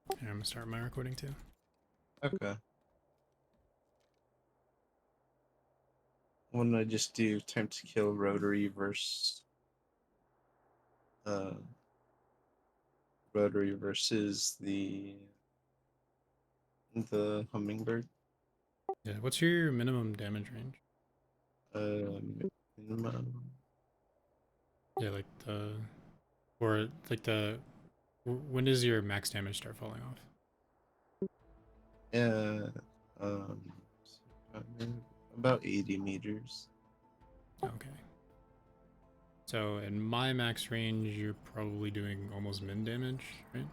Yeah, I'm gonna start my recording too. Okay. Why don't I just do time to kill uh rotary versus the hummingbird? Yeah, what's your minimum damage range? Minimum. Yeah, like the or like the when does your max damage start falling off? Yeah. Um about 80 meters. Okay. So in my max range, you're probably doing almost min damage, right?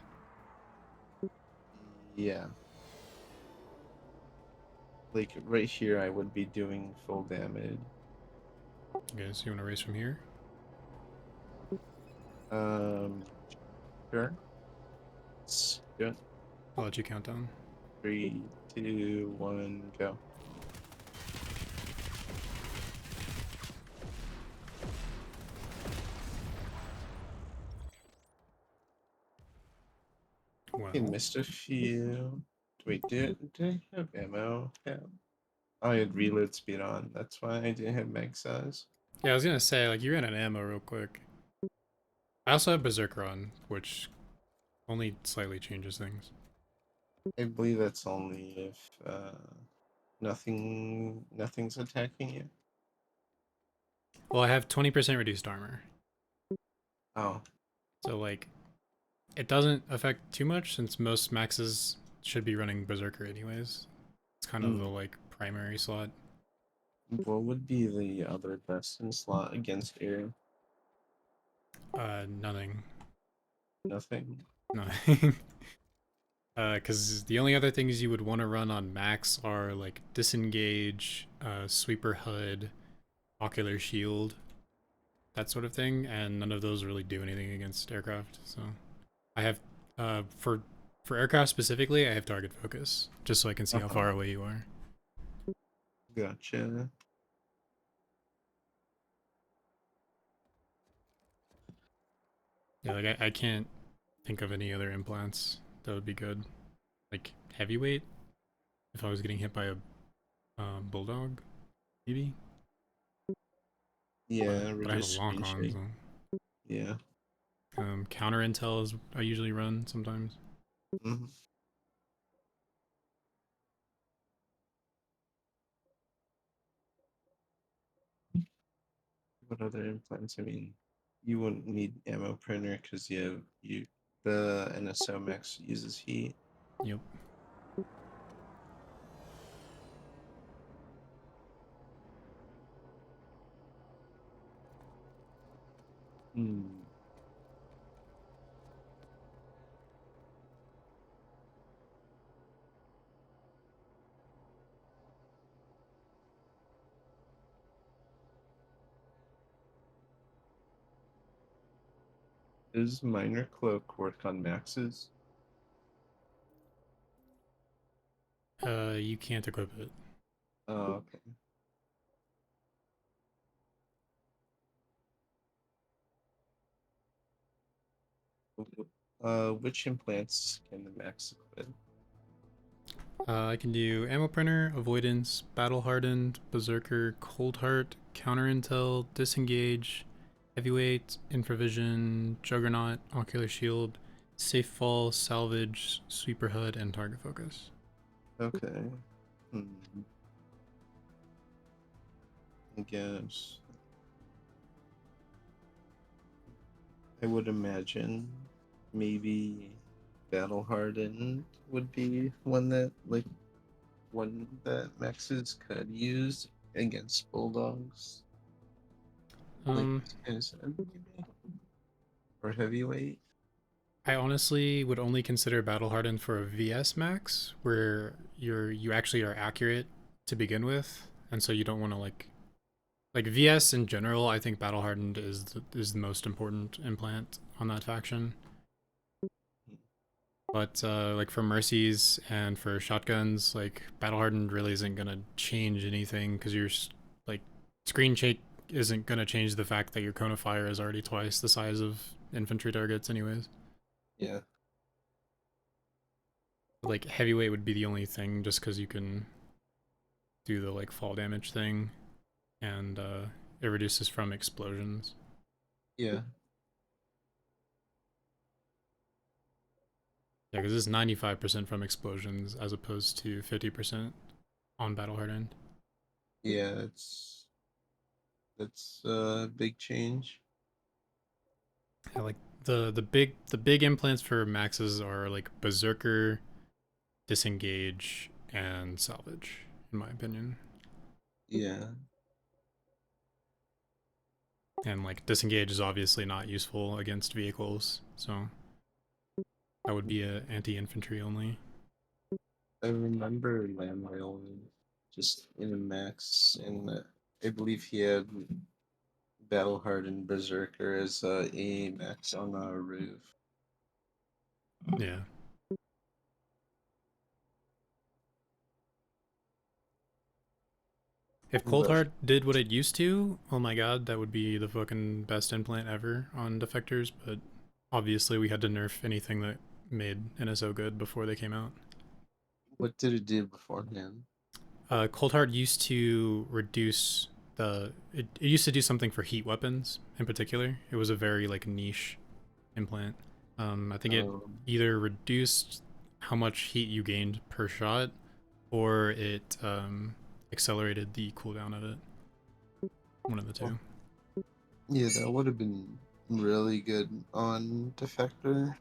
Yeah. Like right here I would be doing full damage. Okay, so you want to race from here? Um sure. Let's do it. I'll let you count down. 3, 2, 1, go. Okay, Well, missed a few. Wait, did I have ammo? Yeah. I had reload speed on. That's why I didn't have mag size. yeah, I was gonna say like you ran an ammo real quick. I also have Berserker on, which only slightly changes things. I believe that's only if nothing's attacking you. Well, I have 20% reduced armor, Oh, so like it doesn't affect too much since most maxes should be running Berserker anyways. It's kind of the mm. like primary slot. What would be the other best in slot against air? Nothing. Nothing. Nothing. Because the only other things you would want to run on max are like disengage, sweeper hood, ocular shield, that sort of thing, and none of those really do anything against aircraft. So I have for aircraft specifically, I have target focus just so I can see how Uh-huh. far away you are. Gotcha. Yeah, like I can't think of any other implants that would be good. Like heavyweight, if I was getting hit by a bulldog, maybe. Yeah, But I have a reduce lock screen on, shake. so Yeah. counter intel is I usually run sometimes. Hmm. What other implants? I mean, you wouldn't need ammo printer because you the NSO max uses heat. Yep. Hmm. Does minor cloak work on maxes? You can't equip it. Oh, okay. Which implants can the max equip? I can do ammo printer, avoidance, battle hardened, berserker, cold heart, counter intel, disengage, heavyweight, infravision, juggernaut, ocular shield, safe fall, salvage, sweeper hood, and target focus. Okay. Hmm. I guess I would imagine maybe battle hardened would be one that maxes could use against bulldogs. Like Um, kind of said, maybe or heavyweight. I honestly would only consider battle hardened for a VS max, where you actually are accurate to begin with, and so you don't want to like VS in general. I think battle hardened is the most important implant on that faction. But like for mercies and for shotguns, like battle hardened really isn't gonna change anything because like screen shake isn't gonna change the fact that your cone of fire is already twice the size of infantry targets, anyways. Yeah. Like heavyweight would be the only thing, just because you can do the like fall damage thing, and it reduces from explosions. Yeah. Yeah, because it's 95% from explosions as opposed to 50% on battle hardened. Yeah, that's a big change. Yeah, like the big implants for maxes are like berserker, disengage, and salvage, in my opinion. Yeah. And like disengage is obviously not useful against vehicles, so that would be a anti-infantry only. I remember Lamrail just in a max, and I believe he had Battle Hardened Berserker as a max on a roof. Yeah. If Cold But Heart did what it used to, oh my god, that would be the fucking best implant ever on defectors, but obviously we had to nerf anything that made NSO good before they came out. what did it do beforehand? Cold Heart used to reduce it used to do something for heat weapons in particular. It was a very like niche implant. I think it Um, either reduced how much heat you gained per shot, or it accelerated the cooldown of it. One of the well, two. yeah, that would have been really good on Defector.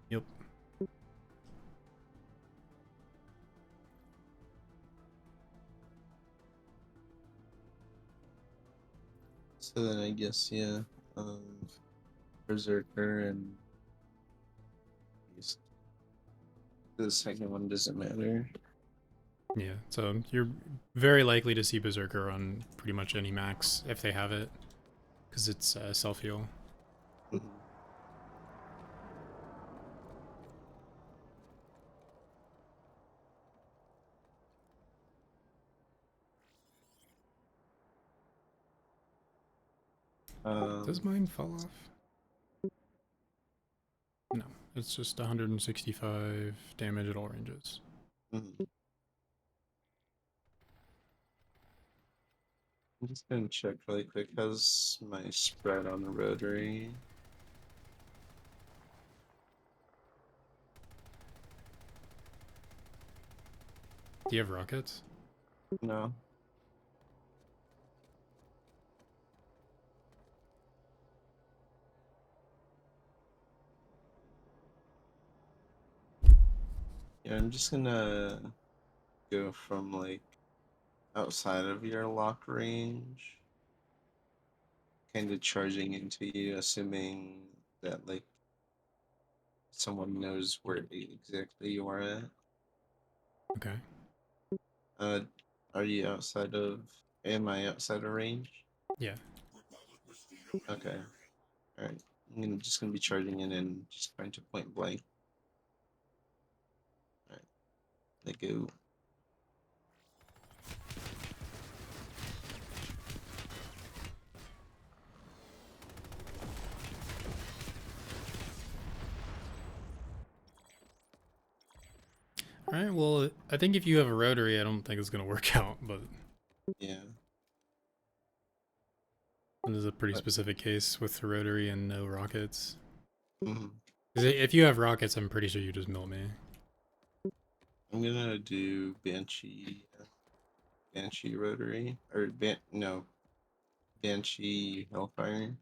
Yep. So then I guess, yeah, um, Berserker and the second one doesn't matter. Yeah. So you're very likely to see Berserker on pretty much any max if they have it, because it's self heal. Mhm. Does Um, mine fall off? No, it's just 165 damage at all ranges. mhm. I'm just gonna check really quick. How's my spread on the rotary? Do you have rockets? No. Yeah, I'm just gonna go from like outside of your lock range, kind of charging into you, assuming that like someone knows where exactly you are at. Okay. Uh, are you outside of? Am I outside of range? Yeah. Okay. All right. Just gonna be charging in and just trying to point blank. All right. Let go. All right. Well, I think if you have a rotary, I don't think it's gonna work out, but Yeah. this is a pretty But specific case with the rotary and no rockets. mhm. 'Cause if you have rockets, I'm pretty sure you just mill me. I'm gonna do Banshee rotary or no Banshee Hellfire.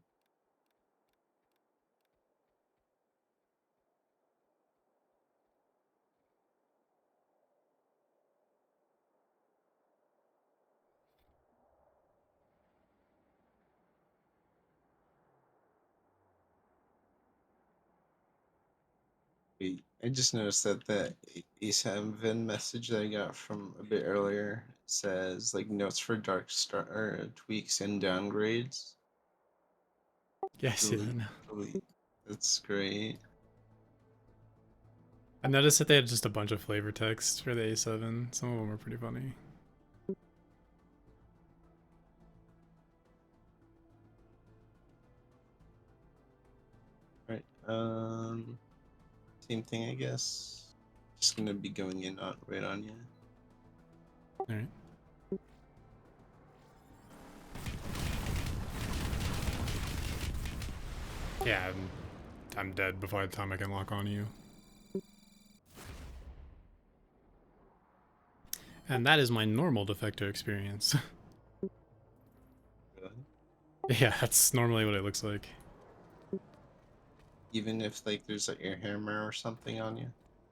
Wait, I just noticed that the A7 message that I got from a bit earlier says like notes for Dark Star tweaks and downgrades. Yeah, I see that Delete, now. delete. That's great. I noticed that they had just a bunch of flavor text for the A7. Some of them were pretty funny. Right. Same thing, I guess. Just gonna be going in on right on you. Alright. Yeah, I'm dead before the time I can lock on you. And that is my normal defector experience. Really? Yeah, that's normally what it looks like. Even if like there's an air hammer or something on you.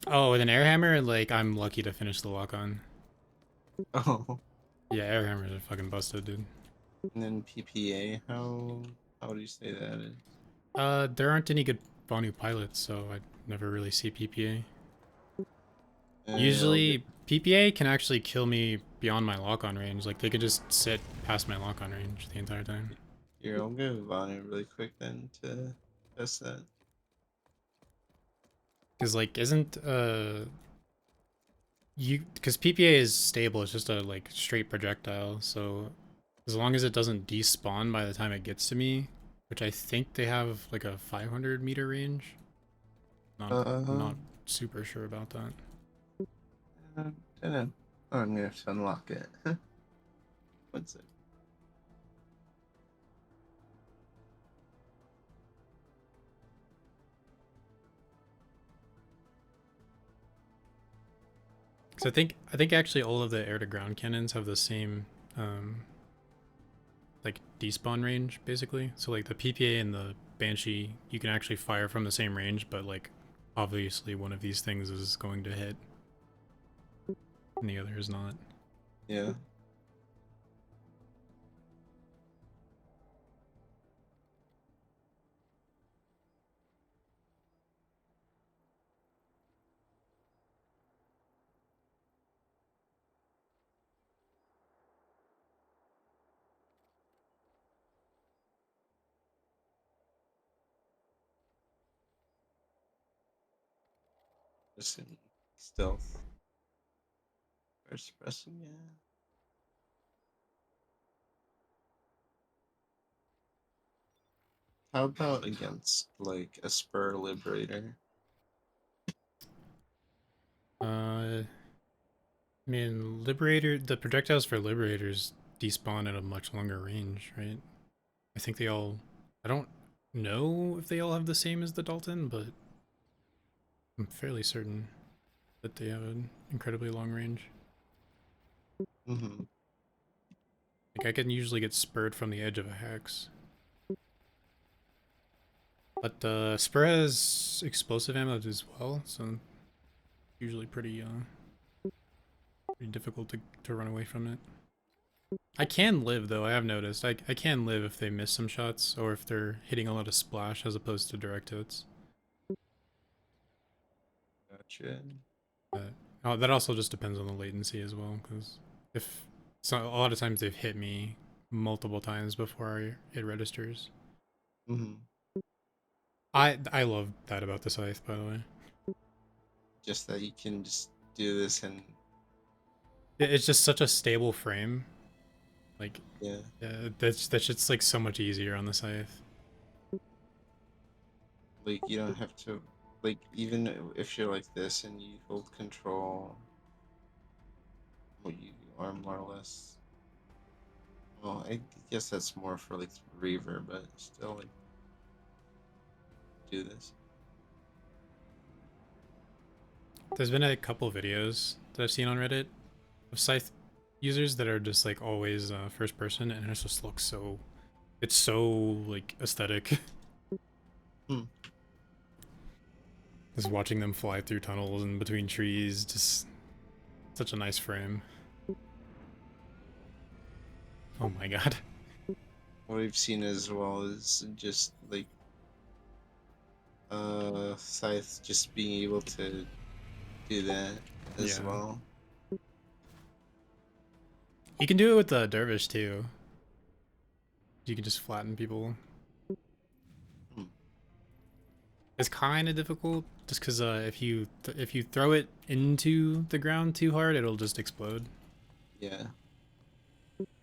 Oh, with an air hammer, like, I'm lucky to finish the lock on. Oh, Yeah, air hammers are fucking busted, dude. and then PPA. How would you say that is? There aren't any good Vanu pilots, so I never really see PPA. I'll get Usually, PPA can actually kill me beyond my lock-on range. Like, they could just sit past my lock-on range the entire time. here. I'll go Vanu really quick then to test that. Because, like, isn't, because PPA is stable, it's just a, like, straight projectile, so as long as it doesn't despawn by the time it gets to me, which I think they have, like, a 500 meter range. Uh, Not super sure about that. I don't know. Oh, I'm gonna have to unlock it. What's it? Because I think actually all of the air to ground cannons have the same um, like despawn range basically. So like the PPA and the Banshee, you can actually fire from the same range, but like obviously one of these things is going to hit and the other is not. Yeah. Just in stealth. First pressing, yeah. How about against like a spur liberator? I mean, Liberator, the projectiles for Liberators despawn at a much longer range, right? I think they all, I don't know if they all have the same as the Dalton, but I'm fairly certain that they have an incredibly long range. Mm-hmm. Like I can usually get spurred from the edge of a hex. But Spur has explosive ammo as well, so usually pretty difficult to run away from it. I can live though, I have noticed. I can live if they miss some shots or if they're hitting a lot of splash as opposed to direct hits. Gotcha. But that also just depends on the latency as well, because if so, a lot of times they've hit me multiple times before it registers. Mm-hmm. I love that about the scythe, by the way. Just that you can just do this and It's just such a stable frame. Like, yeah, yeah, that shit's like so much easier on the scythe. like you don't have to like even if you're like this and you hold control, well, you are more or less. Well, I guess that's more for like Reaver, but still like do this. There's been a couple videos that I've seen on Reddit of scythe users that are just like always first person, and it just looks so. It's so like aesthetic. Hmm. Just watching them fly through tunnels and between trees, just such a nice frame. Oh my god. What I've seen as well is just like Scythe just being able to do that as Yeah. well. You can do it with the dervish too. You can just flatten people. Hmm. It's kind of difficult just because if you throw it into the ground too hard, it'll just explode. Yeah,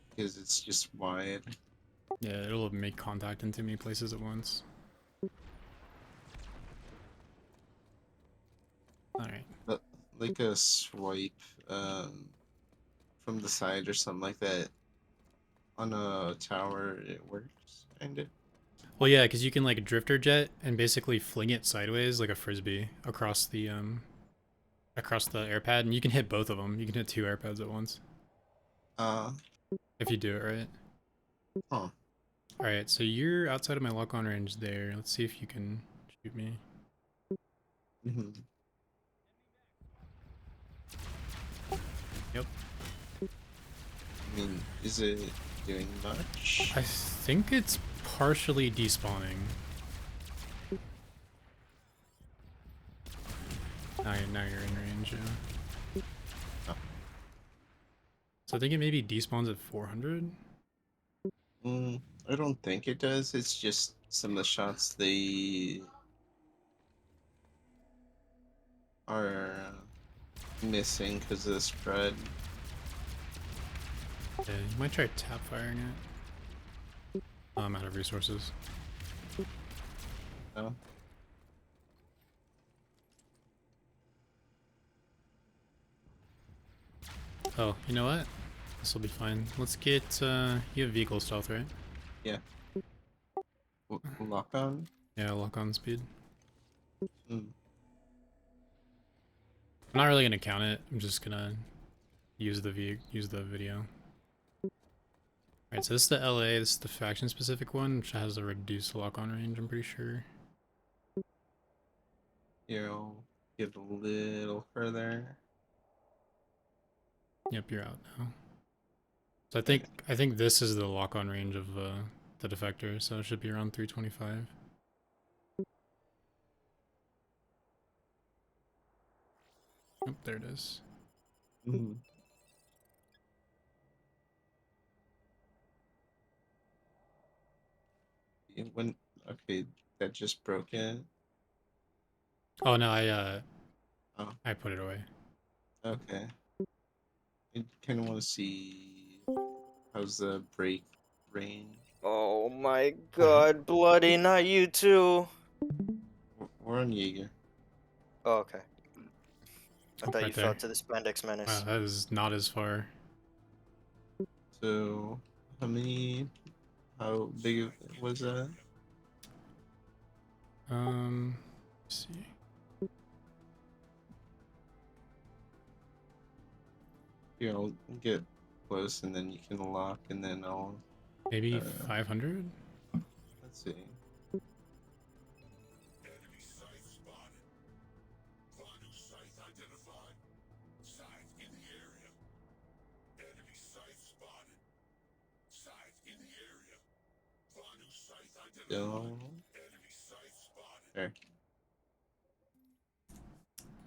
because it's just wide. Yeah, it'll make contact in too many places at once. All right. But like a swipe from the side or something like that on a tower, it works, kinda. Well, yeah, because you can like drifter jet and basically fling it sideways like a frisbee across the air pad, and you can hit both of them. You can hit two air pads at once Uh, if you do it right. huh. All right, so you're outside of my lock on range there. Let's see if you can shoot me. Hmm. Yep. I mean, is it doing much? I think it's partially despawning. Now you're in range, yeah. Oh. So I think it maybe despawns at 400. I don't think it does. It's just some of the shots they are missing because of the spread. Yeah, you might try tap firing it. Oh, I'm out of resources. No? Oh, you know what? This will be fine. Let's get, you have vehicle stealth, right? Yeah. Lock on? Yeah, lock on speed. Mm. I'm not really gonna count it. I'm just gonna use the video. Alright, so this is the LA, this is the faction specific one, which has a reduced lock on range, I'm pretty sure. Here, I'll get a little further. Yep, you're out now. So Okay. I think this is the lock on range of the defector, so it should be around 325. Oh, there it is. Mm. When okay, that just broke it. Oh no, Oh, I put it away. okay. I kind of want to see how's the break range. Oh my Alright. god, bloody, not you too. We're on Jaeger. Oh, okay. I Oh, thought right you fell there. to the spandex Wow, menace. that is not as far. So, how many? How big was that? Let's see. Here, I'll get close and then you can lock and then I'll, Maybe uh, 500? let's see. Still, there.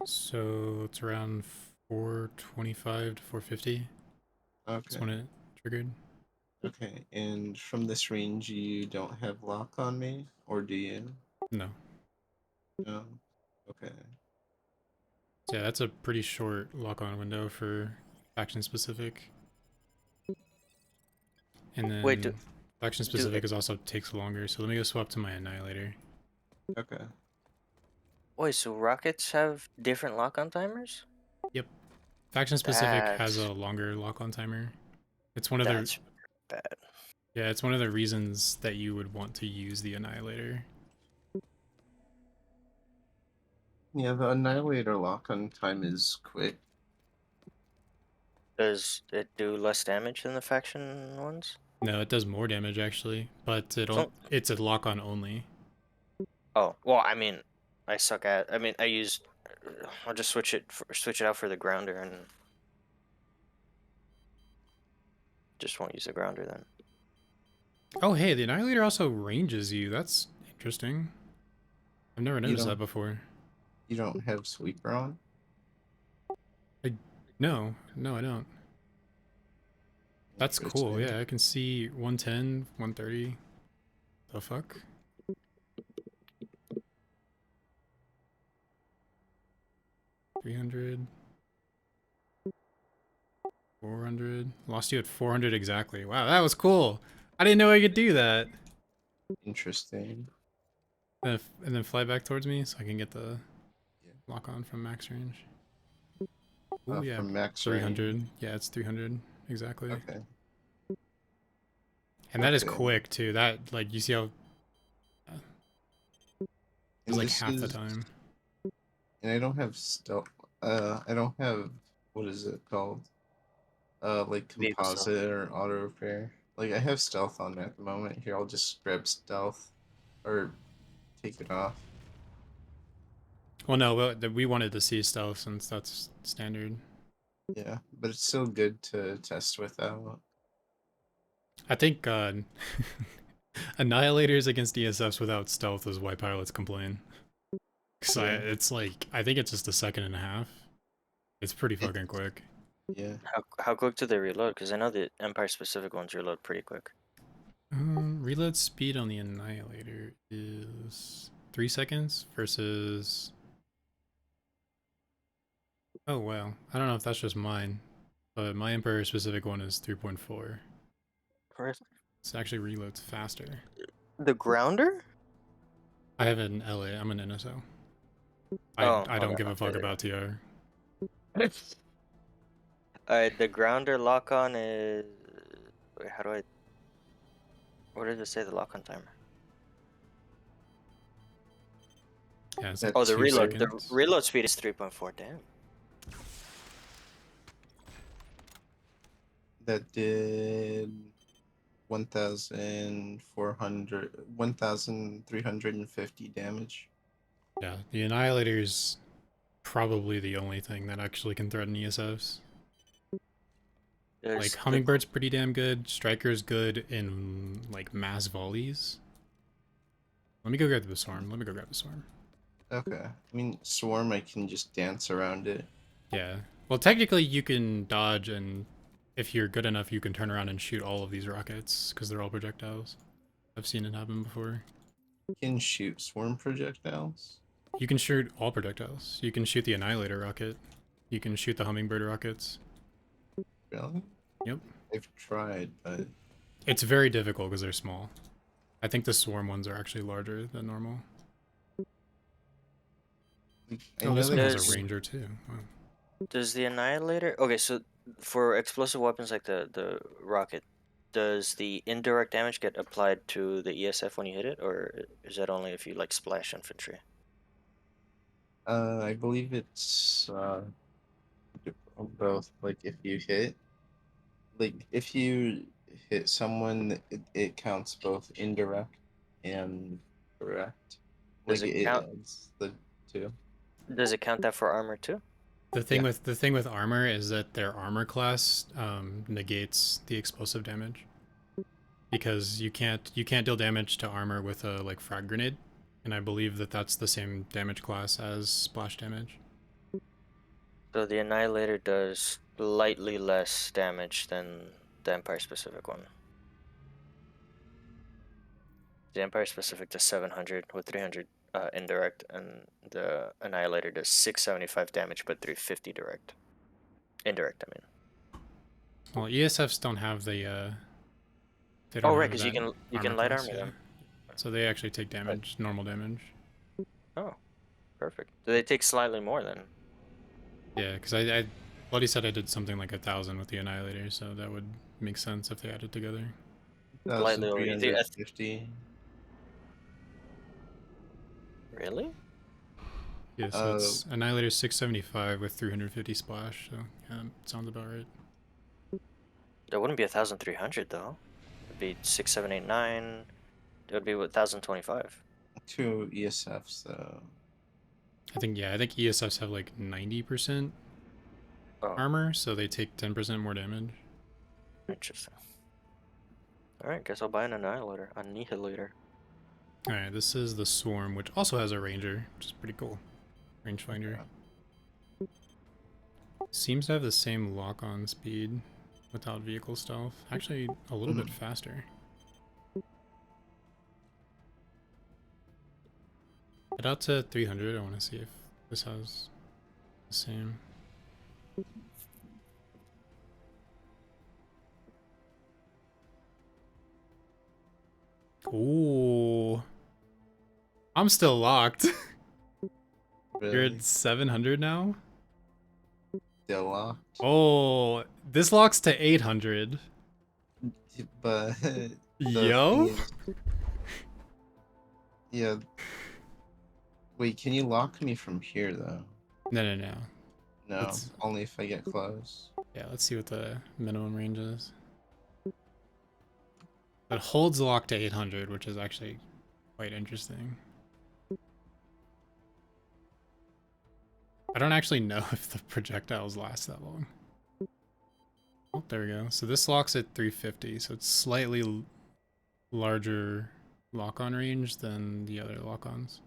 So it's around 425 to 450. That's Okay. when it triggered. Okay. And from this range, you don't have lock on me, or do you? No. No. Okay. So yeah, that's a pretty short lock-on window for faction specific. And Wait, then faction do specific is also takes longer. So let me go swap to my annihilator. Okay. wait, so rockets have different lock-on timers? Yep. Faction specific has That's a longer lock-on timer. It's one of the that's bad. yeah, it's one of the reasons that you would want to use the annihilator. Yeah, the Annihilator lock on time is quick. Does it do less damage than the faction ones? No, it does more damage actually, but So, it's a lock-on only. oh, well, I mean, I suck at. I mean, I use. I'll just switch it out for the grounder and just won't use the grounder then. Oh hey, the annihilator also ranges you. That's interesting. I've never You noticed that don't before. you don't have sweeper on? No, no, I don't. That's cool. Interesting. Yeah, I can see 110, 130. The fuck? 300, 400. Lost you at 400 exactly. Wow, that was cool. I didn't know I could do that. Interesting. And then fly back towards me so I can get the Yeah. lock on from max range. Oh yeah, from max range. 300. Yeah, it's 300 exactly. Okay. And that is Okay. quick too. That like you see how it's And like this half the is, time. and I don't have stealth. I don't have, what is it called? Like Vehicle stealth. composite or auto repair. Like I have stealth on at the moment. Here, I'll just grab stealth, or take it off. Well, no, we wanted to see stealth since that's standard. Yeah, but it's still good to test without. I think annihilators against ESFs without stealth is why pilots complain. Cause Yeah. it's like I think it's just a second and a half. It's pretty It, fucking quick. yeah. How quick do they reload? Because I know the Empire specific ones reload pretty quick. Reload speed on the annihilator is 3 seconds versus. Oh wow, I don't know if that's just mine, but my Emperor specific one is 3.4. Where's It actually reloads faster. the grounder? I have an LA. I'm an NSO. Oh, I hold don't on. give a fuck Okay. about TR. Alright, the grounder lock on is. Wait, how do I? What does it say? The lock on timer. Yeah, it's like That Oh, 2 the seconds. reload speed is 3.4. Damn. That did 1,350 damage. Yeah, the Annihilator's probably the only thing that actually can threaten ESFs. Like There's the Hummingbird's pretty damn good. Striker's good in like mass volleys. Let me go grab the swarm. Let me go grab the swarm. Okay. I mean, swarm, I can just dance around it. Yeah. Well, technically you can dodge, and if you're good enough, you can turn around and shoot all of these rockets because they're all projectiles. I've seen it happen before. You can shoot swarm projectiles. You can shoot all projectiles. You can shoot the Annihilator rocket. You can shoot the Hummingbird rockets. Really? Yep. I've tried, but It's very difficult because they're small. I think the swarm ones are actually larger than normal. I Oh, know this one they has a Does ranger too. Wow. does the Annihilator? Okay, so for explosive weapons like the rocket, does the indirect damage get applied to the ESF when you hit it, or is that only if you like splash infantry? I believe it's both. Like if you hit someone, it counts both indirect and direct. Does Like it it count? adds the two. Does it count that for armor too? Yeah. The thing with armor is that their armor class negates the explosive damage because you can't deal damage to armor with a like frag grenade, and I believe that that's the same damage class as splash damage. So the Annihilator does slightly less damage than the Empire specific one. The Empire specific does 700 with 300 indirect, and the Annihilator does 675 damage but 350 direct. Indirect, I mean. Well, ESFs don't have the they Oh don't right, have because that you armor can light class, armor yeah. them. So they actually take But, damage, normal damage. oh, perfect. Do they take slightly more then? Yeah, because I Bloody said I did something like 1,000 with the Annihilator, so that would make sense if they added together. Slightly over. You think? 1,350. Really? Yeah, so Uh, it's Annihilator 675 with 350 splash, so yeah, sounds about right. That wouldn't be 1,300 though. It'd be 6,789. It would be 1,025. two ESFs though. I think ESFs have like 90% Oh, armor, so they take 10% more damage. interesting. All right, guess I'll buy an Annihilator. Annihilator. Alright, this is the Swarm, which also has a Ranger, which is pretty cool. Rangefinder. Seems to have the same lock-on speed without vehicle stealth. Actually, a little bit faster. Head out to 300, I want to see if this has the same. Ooh. I'm still locked. You're Really? at 700 now? still locked. Oh, this locks to 800. But the thing Yo? is, yeah. Wait, can you lock me from here though? No, no, no. No, Let's only if I get close. yeah, let's see what the minimum range is. It holds lock to 800, which is actually quite interesting. I don't actually know if the projectiles last that long. Oh, there we go. So this locks at 350, so it's slightly larger lock-on range than the other lock-ons.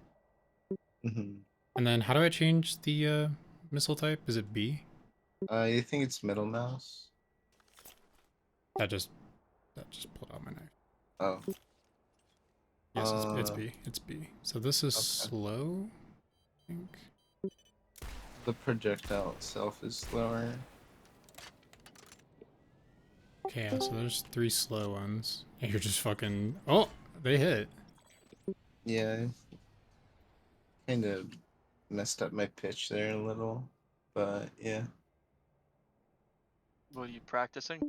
Mm-hmm. And then how do I change the missile type? Is it B? I think it's middle mouse. That just pulled out my knife. Oh. Yes, it's B. It's B. So this is Okay. slow, I think. The projectile itself is slower. Okay, yeah, so there's 3 slow ones. And you're just fucking... Oh! They hit. Yeah, kind of messed up my pitch there a little, but yeah. What are you practicing?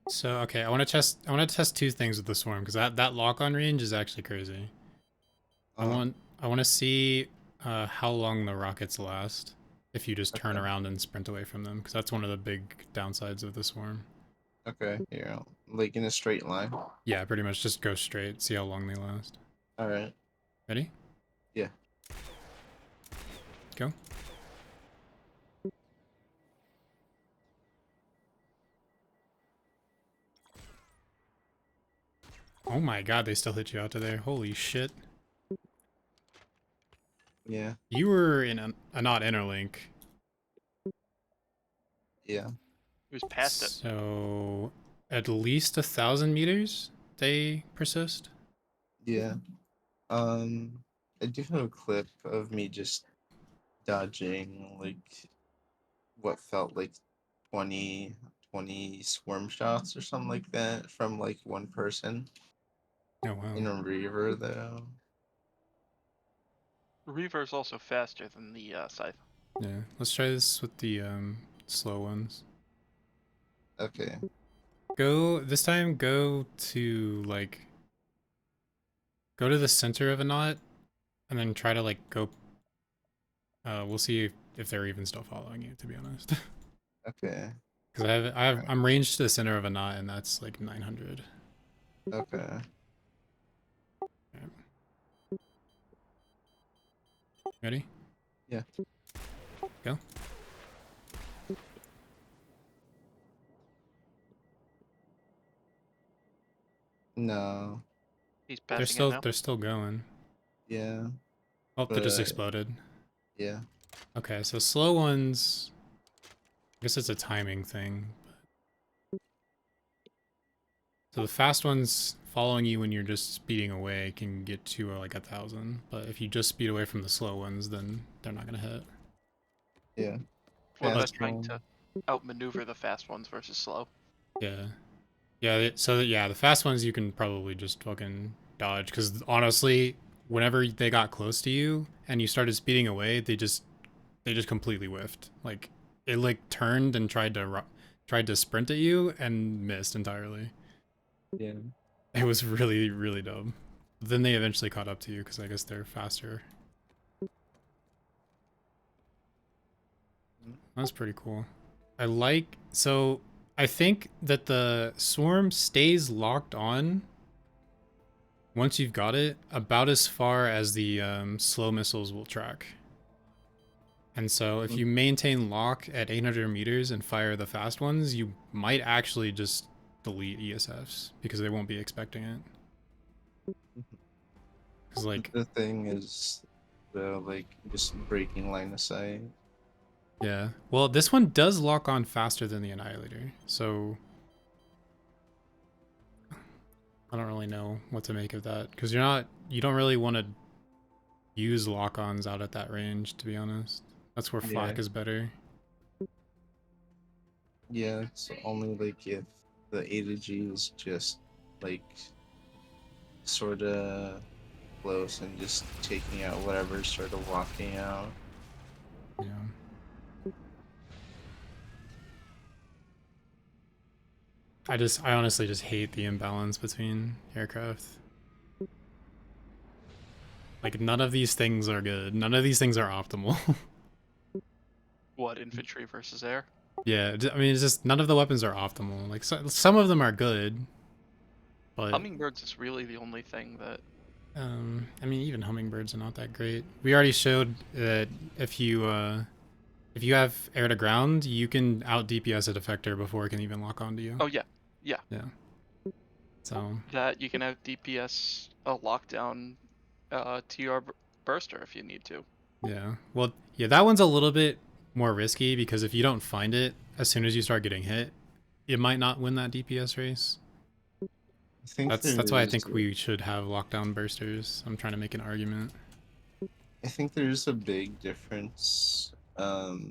So, okay, I want to test 2 things with the swarm, because that lock-on range is actually crazy. I Uh, want to see how long the rockets last if you just turn Okay. around and sprint away from them, because that's one of the big downsides of the swarm. okay, here, like in a straight line. Yeah, pretty much just go straight, see how long they last. All right. Ready? Yeah. Go. Oh my god, they still hit you out to there. Holy shit. Yeah. You were in a not interlink. Yeah. He was past it. So at least 1,000 meters they persist. Yeah. I do have a clip of me just dodging like what felt like 20 swarm shots or something like that from like one person Oh wow. in a reaver though. Reaver is also faster than the scythe. Yeah. Let's try this with the slow ones. Okay. Go this time go to like go to the center of a knot and then try to like go we'll see if they're even still following you, to be honest. Okay. Because I'm ranged to the center of a knot and that's like 900. Okay. Ready? Yeah. Go. No. He's passing it now. They're still going. Yeah. Oh, they just But- exploded. Yeah. Okay, so slow ones. I guess it's a timing thing. So the fast ones following you when you're just speeding away can get to like 1,000, but if you just speed away from the slow ones, then they're not gonna hit. Yeah. Well, they're Fast trying one. to outmaneuver the fast ones versus slow. Yeah, yeah. So yeah, the fast ones you can probably just fucking dodge because honestly, whenever they got close to you and you started speeding away, they just completely whiffed. Like it like turned and tried to sprint at you and missed entirely. Yeah. It was really, really dumb. Then they eventually caught up to you because I guess they're faster. That's pretty cool. So I think that the swarm stays locked on once you've got it about as far as the slow missiles will track. And so if you maintain lock at 800 meters and fire the fast ones, you might actually just delete ESFs because they won't be expecting it. Because like, The thing is the like just breaking line of sight. yeah. Well, this one does lock on faster than the Annihilator, so I don't really know what to make of that because you don't really want to use lock-ons out at that range, to be honest. That's where flak Yeah. is better. Yeah, it's only like if the A to G is just like sort of close and just taking out whatever's sort of walking out. Yeah. I honestly just hate the imbalance between aircraft. Like, none of these things are good. None of these things are optimal. What, infantry versus air? Yeah, I mean, it's just none of the weapons are optimal. Like, some of them are good, but Hummingbirds is really the only thing that. I mean, even hummingbirds are not that great. We already showed that if you have air to ground, you can out DPS a defector before it can even lock onto you. Oh yeah, yeah. Yeah. So That you can have DPS a lockdown, TR burster if you need to. yeah, well, yeah, that one's a little bit more risky because if you don't find it as soon as you start getting hit, it might not win that DPS race. I think That's why I there's think we should have lockdown bursters. I'm trying to make an argument. I think there's a big difference of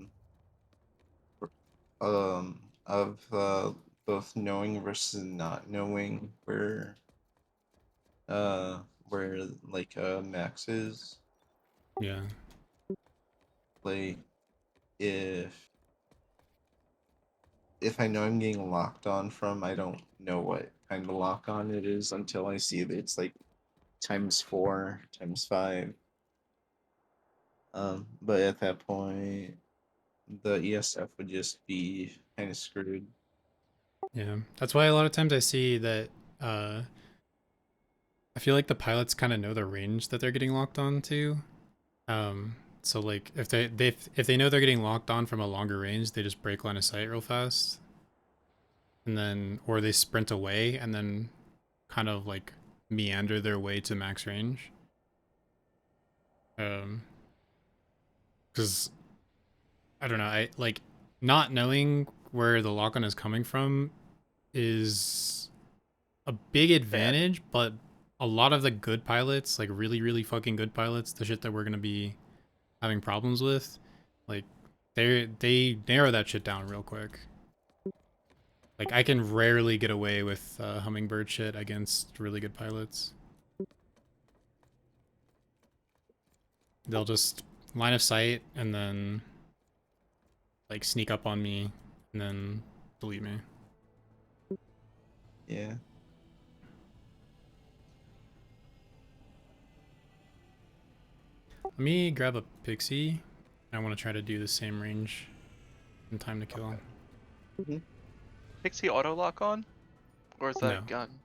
both knowing versus not knowing uh where like max is. Yeah. Like if I know I'm getting locked on from, I don't know what kind of lock on it is until I see that it's like ×4, ×5. But at that point, the ESF would just be kind of screwed. Yeah. That's why a lot of times I see that uh I feel like the pilots kind of know the range that they're getting locked on to. So like if if they know they're getting locked on from a longer range, they just break line of sight real fast. And then or they sprint away and then kind of like meander their way to max range. Cuz I don't know, I like not knowing where the lock on is coming from is a big Bad. advantage, but a lot of the good pilots, like really fucking good pilots, the shit that we're going to be having problems with, like they narrow that shit down real quick. Like I can rarely get away with hummingbird shit against really good pilots. They'll just line of sight and then like sneak up on me and then delete me. Yeah. Let me grab a pixie. I want to try to do the same range and time to kill. Pixie auto lock on, or is that No. a gun?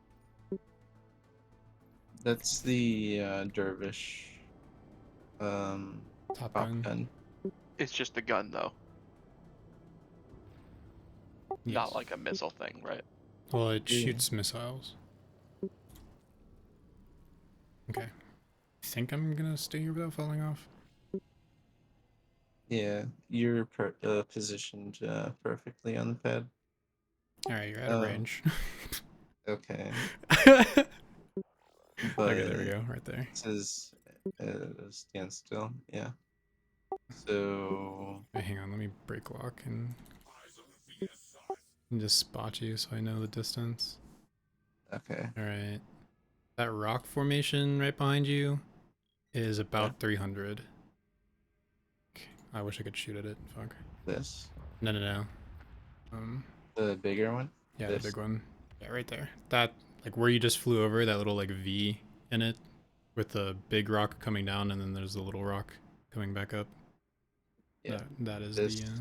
That's the dervish Top prop gun. gun. It's just a gun though, Yes. not like a missile thing, right? Well, it Yeah. shoots missiles. Okay. I think I'm gonna stay here without falling off. Yeah, you're positioned perfectly on the pad. Alright, you're out of range. Okay, Okay, but there we go, right there. it says stand still. Yeah. So Wait, hang on, let me break lock and just spot you so I know the distance. okay, Alright. That rock formation right behind you is about Yeah. 300. Okay. I wish I could shoot at it. Fuck. this No. the bigger one. Yeah, This? the big one. Yeah, right there. That, like, where you just flew over, that little, like, V in it, with the big rock coming down, and then there's the little rock coming back up. Yeah. That is This. the,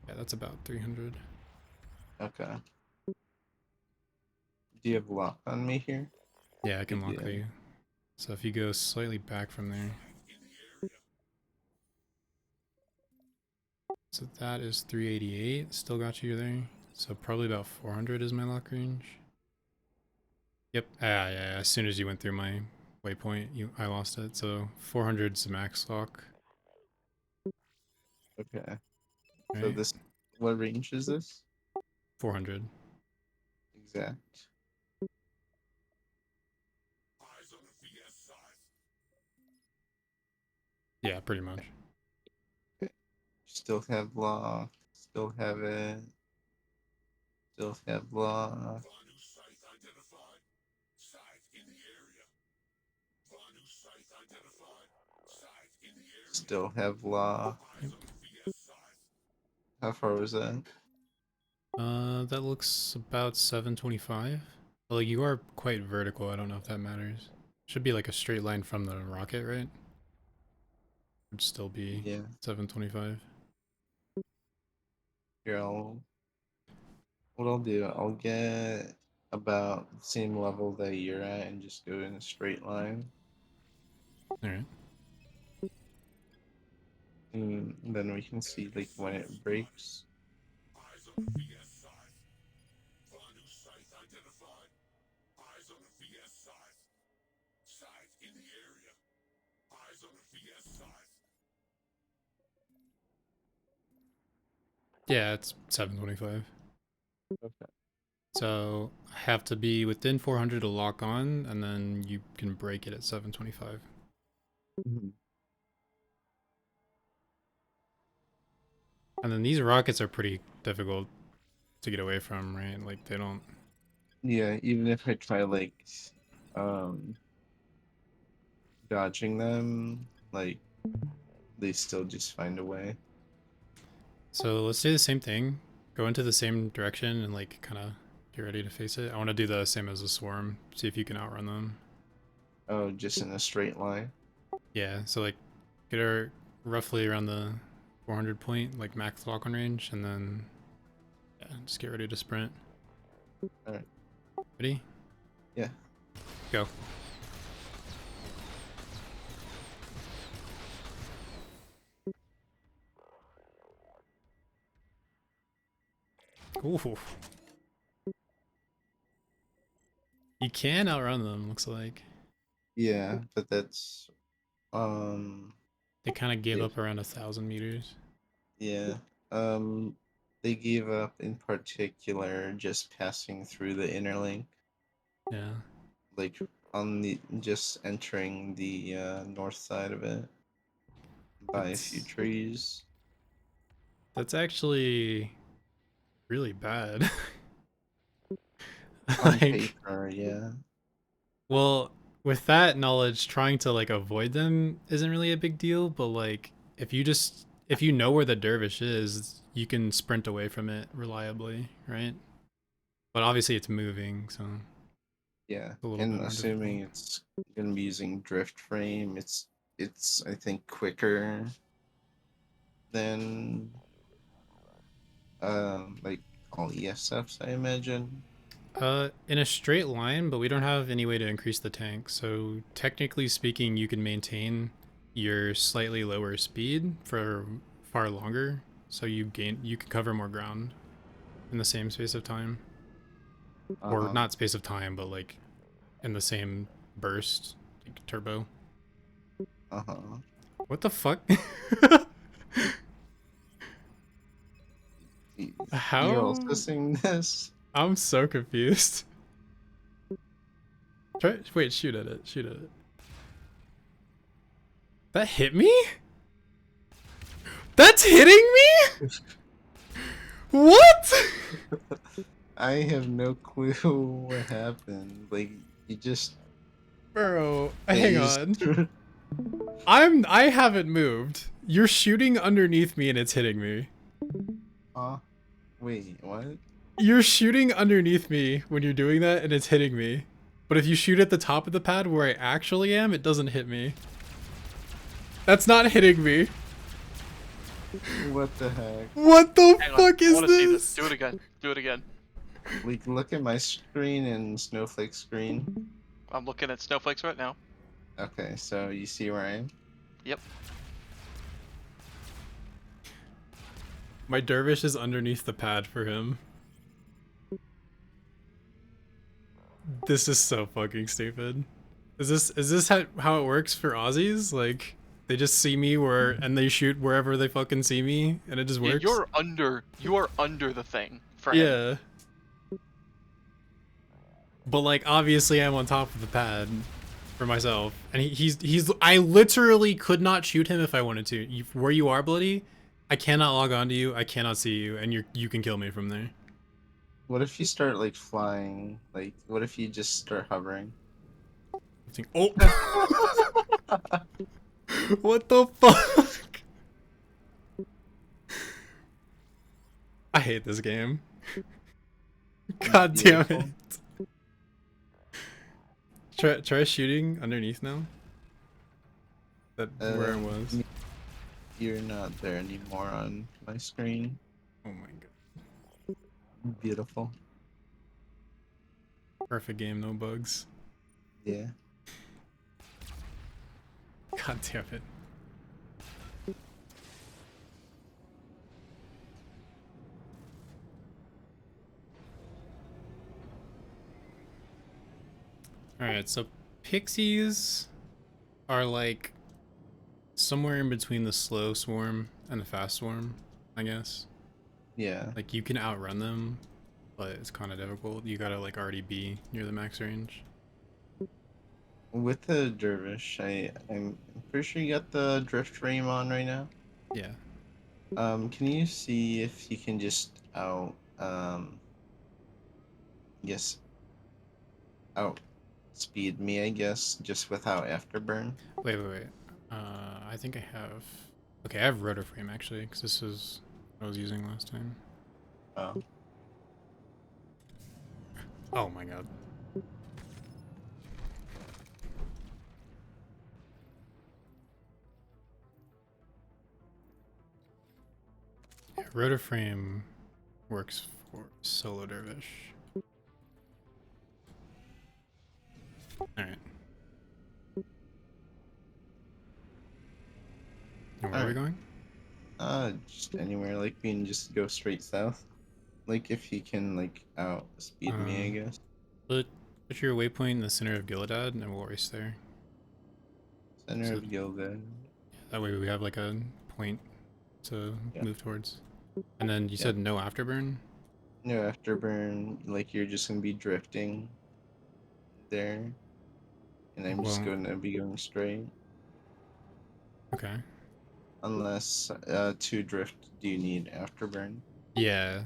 yeah, that's about 300. Okay. Do you have lock on me here? Yeah, I can lock Yeah. you. So if you go slightly back from there. So that is 388. Still got you there. So probably about 400 is my lock range. Yep. Yeah. As soon as you went through my waypoint, I lost it. So 400's the max lock. Okay. So Right? this, what range is this? 400. Exact. Yeah, pretty much. Still have lock. Still have it. Still have lock. Still have lock. How far was that? That looks about 725. Well, you are quite vertical. I don't know if that matters. Should be like a straight line from the rocket, right? Would still be Yeah. 725. Here, what I'll do, I'll get about the same level that you're at and just go in a straight line. All right. And then we can see like when it breaks. Yeah, it's 725. Okay. So I have to be within 400 to lock on, and then you can break it at 725. Mhm. And then these rockets are pretty difficult to get away from, right? Like they don't. Yeah, even if I try like um dodging them, like they still just find a way. So let's do the same thing. Go into the same direction and like kind of get ready to face it. I want to do the same as a swarm. See if you can outrun them. Oh, just in a straight line. Yeah. So like get her roughly around the 400 point, like max lock on range, and then yeah, just get ready to sprint. All right. Ready? Yeah. Go. Ooh. You can outrun them, looks like. Yeah, but that's um They kind of gave if up around 1,000 meters. yeah. Um they gave up in particular just passing through the inner link, Yeah. like on the just entering the north side of it by a few That's trees. that's actually really bad. On Like, paper, yeah. well, with that knowledge, trying to like avoid them isn't really a big deal, but like if you know where the dervish is, you can sprint away from it reliably, right? But obviously it's moving, so Yeah. it's a little bit And more assuming difficult. it's gonna be using drift frame, it's I think quicker than like all ESFs, I imagine. In a straight line, but we don't have any way to increase the tank. So technically speaking, you can maintain your slightly lower speed for far longer. So you can cover more ground in the same space of time. Or Uh-huh. not space of time, but like in the same burst, like turbo. Uh-huh. What the fuck? You're also How? seeing this? I'm so confused. Wait, shoot at it. Shoot at it. That hit me? That's hitting me? What? I have no clue what happened. Like you just Bro, hang phased on. through. I haven't moved. You're shooting underneath me and it's hitting me. Huh? Wait, what? You're shooting underneath me when you're doing that and it's hitting me. But if you shoot at the top of the pad where I actually am, it doesn't hit me. That's not hitting me. What the heck? What the Hang on. fuck I is want to see this. this? Do it again. Do it again. Like look at my screen and Snowflake screen. I'm looking at snowflakes right now. Okay, so you see where I am? Yep. My dervish is underneath the pad for him. This is so fucking stupid. Is this how it works for Aussies? Like they just see me where and they shoot wherever they fucking see me and it just Yeah, works? you are under the thing for him. Yeah. But like obviously I'm on top of the pad for myself. And he's I literally could not shoot him if I wanted to. Where you are, Bloody, I cannot log on to you, I cannot see you, and you can kill me from there. What if you start like flying? Like what if you just start hovering? Oh what the fuck? I hate this game. God damn it. Beautiful. Try shooting underneath now. That where I was. You're not there anymore on my screen. Oh my god. Beautiful. Perfect game, no bugs. Yeah. God damn it. Alright, so pixies are like somewhere in between the slow swarm and the fast swarm, I guess. Yeah. Like you can outrun them, but it's kind of difficult. You gotta like already be near the max range. With the dervish, I'm pretty sure you got the drift frame on right now. Yeah. Can you see if you can just yes, out speed me, I guess, just without afterburn? Wait. I think I have. Okay, I have rotor frame actually, because this is what I was using last time. Oh. Oh my god. Yeah, rotor frame works for solo dervish. Alright. And where are we going? Just anywhere, like we can just go straight south. Like if you can like outspeed me, I guess. Put your waypoint in the center of Gilead and we'll race there. Center So of Gildan. that way we have like a point to Yeah. move towards. And then you Yeah. said no afterburn? No afterburn, like you're just gonna be drifting there. And I'm just Well, gonna be going straight. okay. Unless to drift do you need afterburn? Yeah.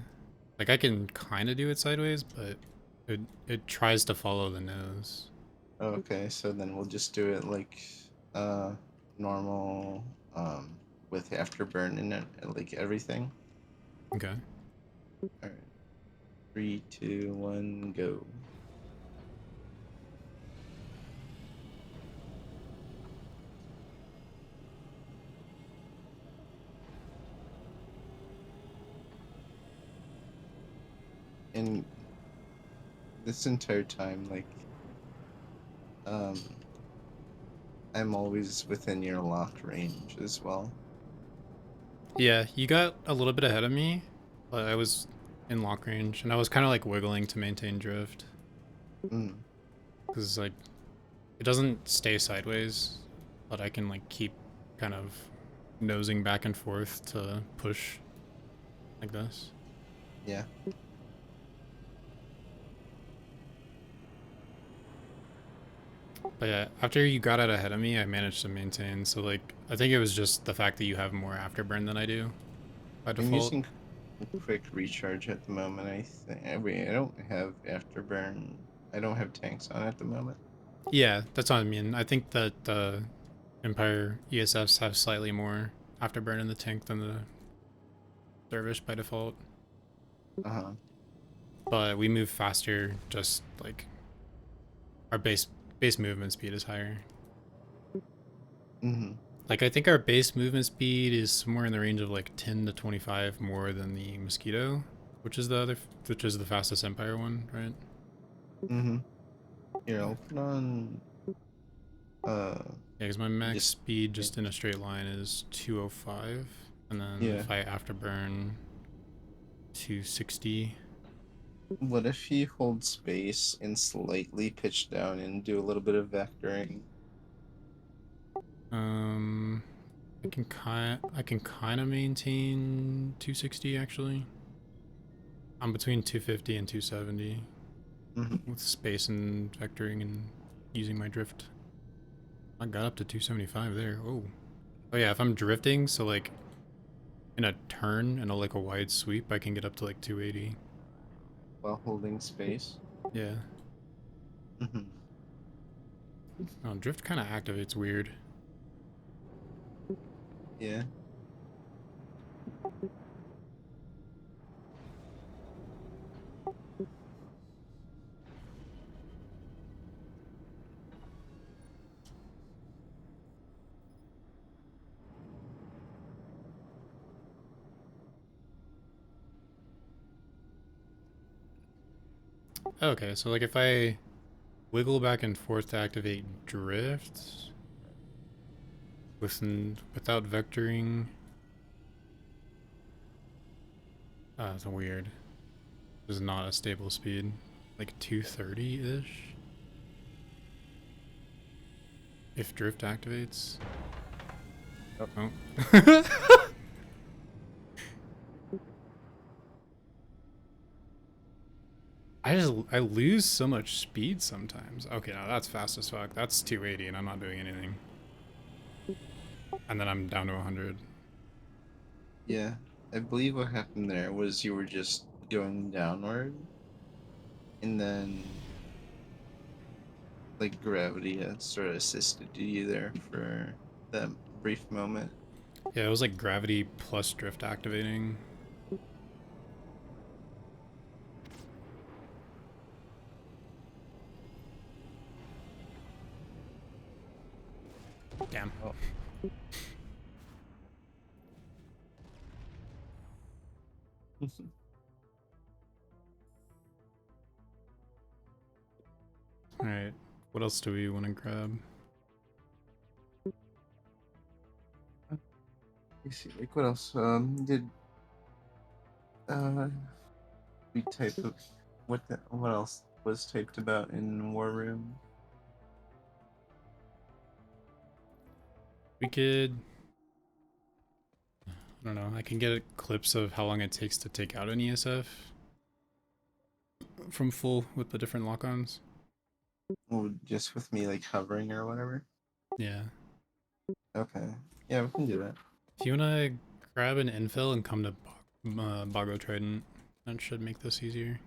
Like I can kind of do it sideways, but it tries to follow the nose. Okay, so then we'll just do it like normal with afterburn in it, like everything. Okay. Alright. 3, 2, 1, go. And this entire time, like um I'm always within your locked range as well. Yeah, you got a little bit ahead of me, but I was in lock range, and I was kind of like wiggling to maintain drift. Mm. Because like, it doesn't stay sideways, but I can like keep kind of nosing back and forth to push like this. Yeah. But yeah, after you got out ahead of me, I managed to maintain. So like, I think it was just the fact that you have more afterburn than I do by I'm default. using quick recharge at the moment. Wait, I don't have afterburn. I don't have tanks on at the moment. Yeah, that's what I mean. I think that the Empire ESFs have slightly more afterburn in the tank than the Dervish by default. Uh-huh. But we move faster, just like our base movement speed is higher. Mm-hmm. Like I think our base movement speed is somewhere in the range of like 10 to 25 more than the Mosquito, which is the fastest Empire one, right? Mm-hmm. Here, I'll put on Yeah, because my max just speed just in a straight line is 205, and then yeah. if I afterburn 260. What if you hold space and slightly pitch down and do a little bit of vectoring? I can kind of maintain 260 actually. I'm between 250 and 270 Mm-hmm. with space and vectoring and using my drift. I got up to 275 there. Oh yeah, if I'm drifting, so like in a turn and like a wide sweep, I can get up to like 280. While holding space. Yeah. Mm-hmm. Oh, drift kind of activates weird. Yeah. Okay, so like if I wiggle back and forth to activate drift without vectoring. That's weird. This is not a stable speed. Like 230-ish? If drift activates. Oh. I lose so much speed sometimes. Okay, now that's fast as fuck. That's 280 and I'm not doing anything. And then I'm down to 100. Yeah, I believe what happened there was you were just going downward, and then like gravity had sort of assisted you there for that brief moment. Yeah, it was like gravity plus drift activating. Damn. Oh. Alright, what else do we want to grab? Let's see, like what else? Did we type of what else was typed about in War Room? We could... I don't know, I can get clips of how long it takes to take out an ESF from full with the different lock-ons. Well, just with me like hovering or whatever. Yeah. Okay. Yeah, we can do that. If you wanna grab an infill and come to Boggo Trident, that should make this easier.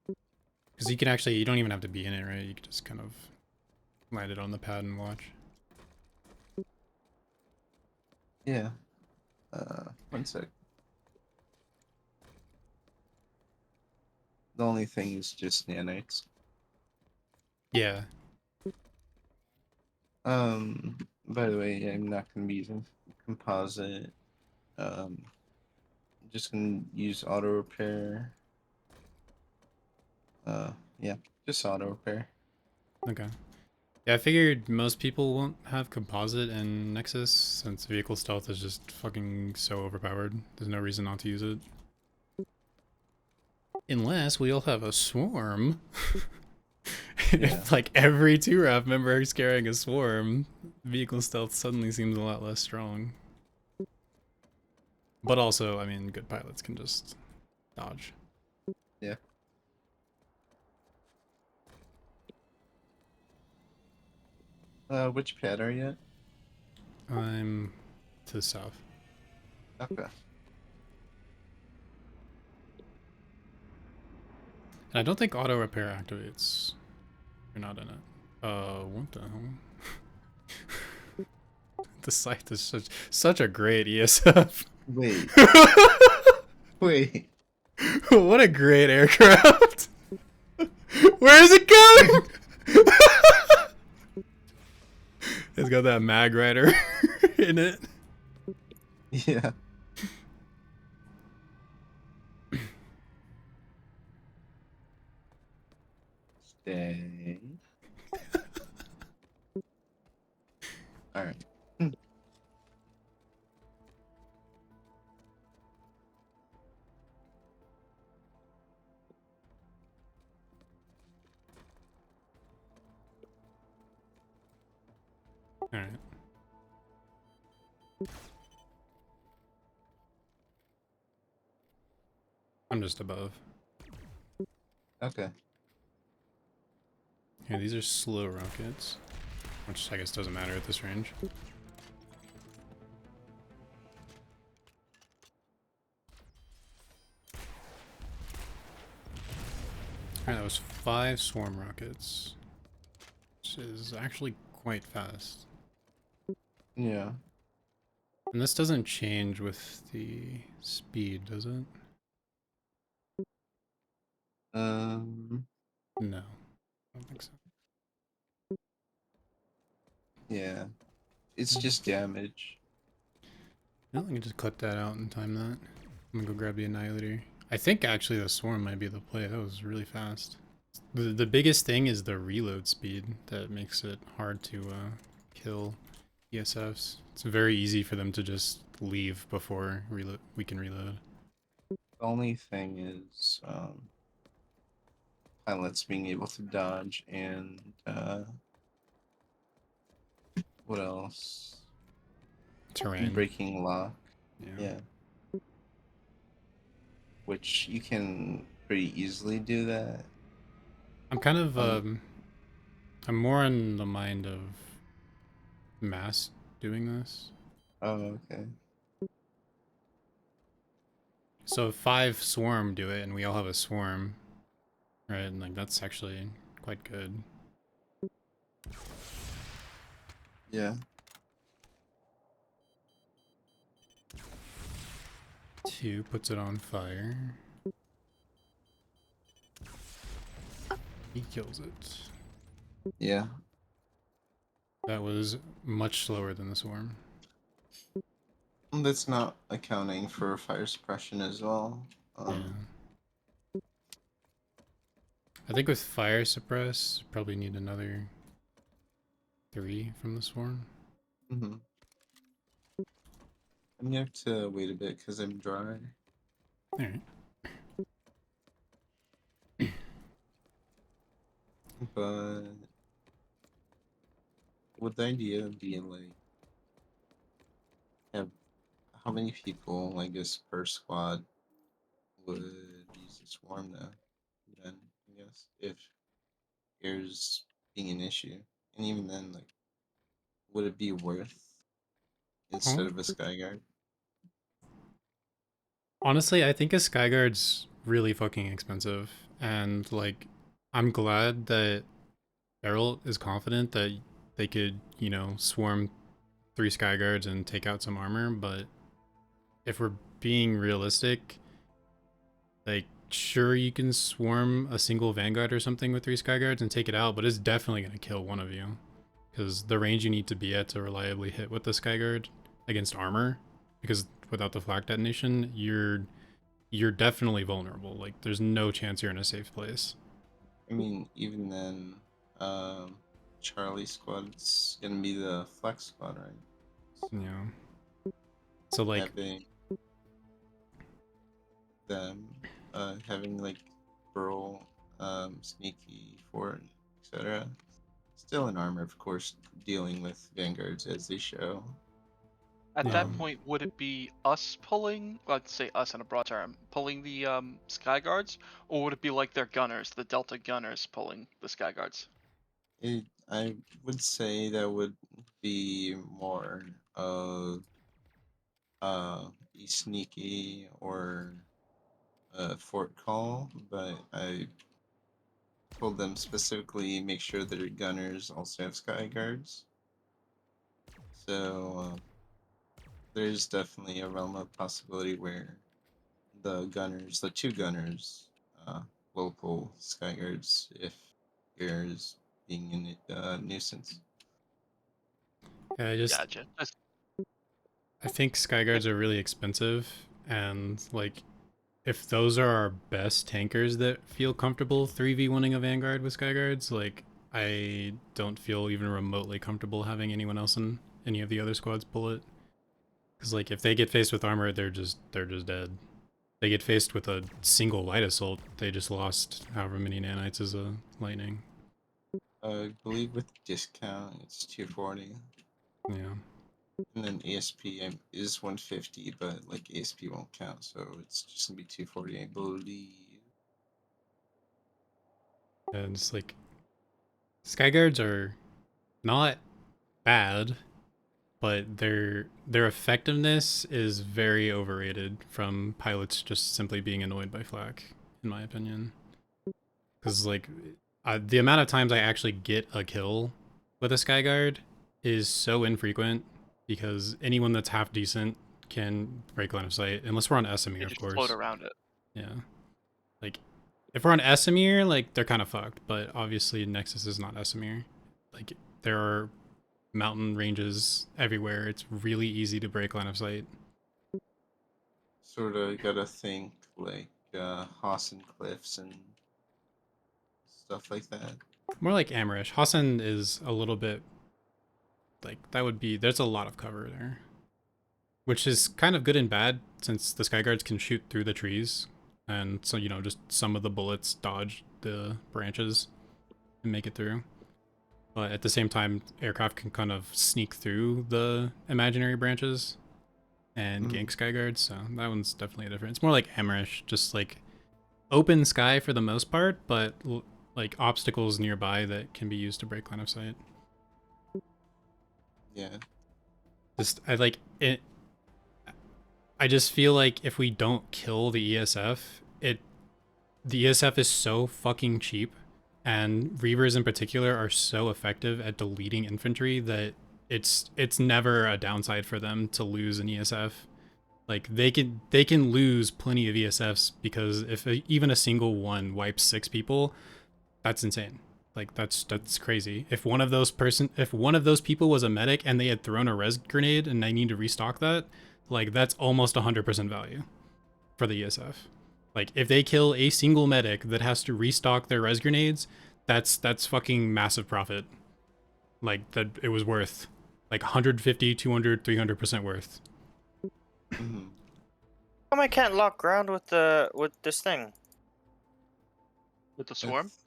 Because you can actually, you don't even have to be in it, right? You can just kind of light it on the pad and watch. Yeah. One sec. The only thing is just nanites. Yeah. By the way, I'm not gonna be using composite. Just gonna use auto repair. Yeah, just auto repair. Okay. Yeah, I figured most people won't have composite in Nexus since vehicle stealth is just fucking so overpowered. There's no reason not to use it. Unless we all have a swarm. Yeah. If like every 2RAF member is carrying a swarm, vehicle stealth suddenly seems a lot less strong. But also, I mean, good pilots can just dodge. Yeah. Which pad are you at? I'm to the south. Okay. And I don't think auto repair activates. You're not in it. What the hell? The scythe is such a great ESF. Wait. Wait. What a great aircraft. Where is it going? It's got that mag rider in it. Yeah. Stay. All right. Alright. I'm just above. Okay. Yeah, these are slow rockets. Which I guess doesn't matter at this range. Alright, that was 5 swarm rockets. Which is actually quite fast. Yeah. And this doesn't change with the speed, does it? No. I don't think so. Yeah. It's just damage. No, I can just clip that out and time that. I'm gonna go grab the Annihilator. I think actually the swarm might be the play. That was really fast. The biggest thing is the reload speed that makes it hard to kill ESFs. It's very easy for them to just leave before we can reload. The only thing is pilots being able to dodge and what else? Terrain. Breaking lock. Yeah. Yeah. Which you can pretty easily do that. I'm kind of Um, I'm more in the mind of mass doing this. oh, okay. So if 5 swarm do it and we all have a swarm, right? And like that's actually quite good. Yeah. 2 puts it on fire. He kills it. Yeah. That was much slower than the swarm. That's not accounting for fire suppression as well. Yeah. I think with fire suppress, probably need another 3 from the swarm. Mm-hmm. I'm gonna have to wait a bit because I'm dry. Alright. But with the idea of being like, have how many people, I guess, per squad would use the swarm though? Then I guess if there's being an issue, and even then, like, would it be worth instead of a skyguard? Honestly, I think a Skyguard's really fucking expensive. And like, I'm glad that Beryl is confident that they could, you know, swarm 3 Skyguards and take out some armor, but if we're being realistic, like, sure, you can swarm a single Vanguard or something with 3 Skyguards and take it out, but it's definitely going to kill one of you. Because the range you need to be at to reliably hit with the Skyguard against armor, because without the flak detonation, you're definitely vulnerable. Like, there's no chance you're in a safe place. I mean, even then, Charlie squad's gonna be the flex squad, right? Yeah. So, like, Having them, having like Burl, Sneaky, Fort, etc. Still in armor, of course, dealing with vanguards as they show. At yeah. that point, would it be us pulling, let's say us in a broad term, pulling the Sky Guards, or would it be like their gunners, the Delta gunners pulling the Sky Guards? I would say that would be more of a Sneaky or a Fort Call, but I told them specifically make sure that their gunners also have sky guards. So there's definitely a realm of possibility where the gunners, the 2 gunners, will pull sky guards if there's being a nuisance. Yeah, Gotcha. Just I think Skyguards are really expensive, and like, if those are our best tankers that feel comfortable 3v1ing a Vanguard with Skyguards, like, I don't feel even remotely comfortable having anyone else in any of the other squads pull it. Because like, if they get faced with armor, they're just dead. They get faced with a single light assault, they just lost however many nanites as a lightning. I believe with discount it's 240. Yeah. And then ASP is 150, but like ASP won't count, so it's just gonna be 240, I believe. And it's like, Skyguards are not bad, but their effectiveness is very overrated from pilots just simply being annoyed by flak, in my opinion. Because like, the amount of times I actually get a kill with a Skyguard is so infrequent, because anyone that's half decent can break line of sight, unless we're on they Esamir, of just float course. around it. Yeah. Like, if we're on Esamir, like, they're kind of fucked, but obviously Nexus is not Esamir. Like, there are mountain ranges everywhere. It's really easy to break line of sight. Sort of gotta think like Haas and Cliffs and stuff like that. More like Amrish. Hassan is a little bit like that would be there's a lot of cover there. Which is kind of good and bad since the Skyguards can shoot through the trees. And so, you know, just some of the bullets dodge the branches and make it through. But at the same time, aircraft can kind of sneak through the imaginary branches and gank Skyguards, so that one's definitely a difference. It's more like Emmerich, just like open sky for the most part, but like obstacles nearby that can be used to break line of sight. Yeah. Just I like it. I just feel like if we don't kill the ESF, the ESF is so fucking cheap, and Reavers in particular are so effective at deleting infantry that it's never a downside for them to lose an ESF. Like they can lose plenty of ESFs because if even a single one wipes 6 people, that's insane. Like that's crazy. If one of those people was a medic and they had thrown a res grenade and I need to restock that, like that's almost 100% value for the ESF. Like if they kill a single medic that has to restock their res grenades, that's fucking massive profit. Like that it was worth like 150, 200, 300% worth. Mhm. How come I can't lock ground with this thing? With the swarm? It's-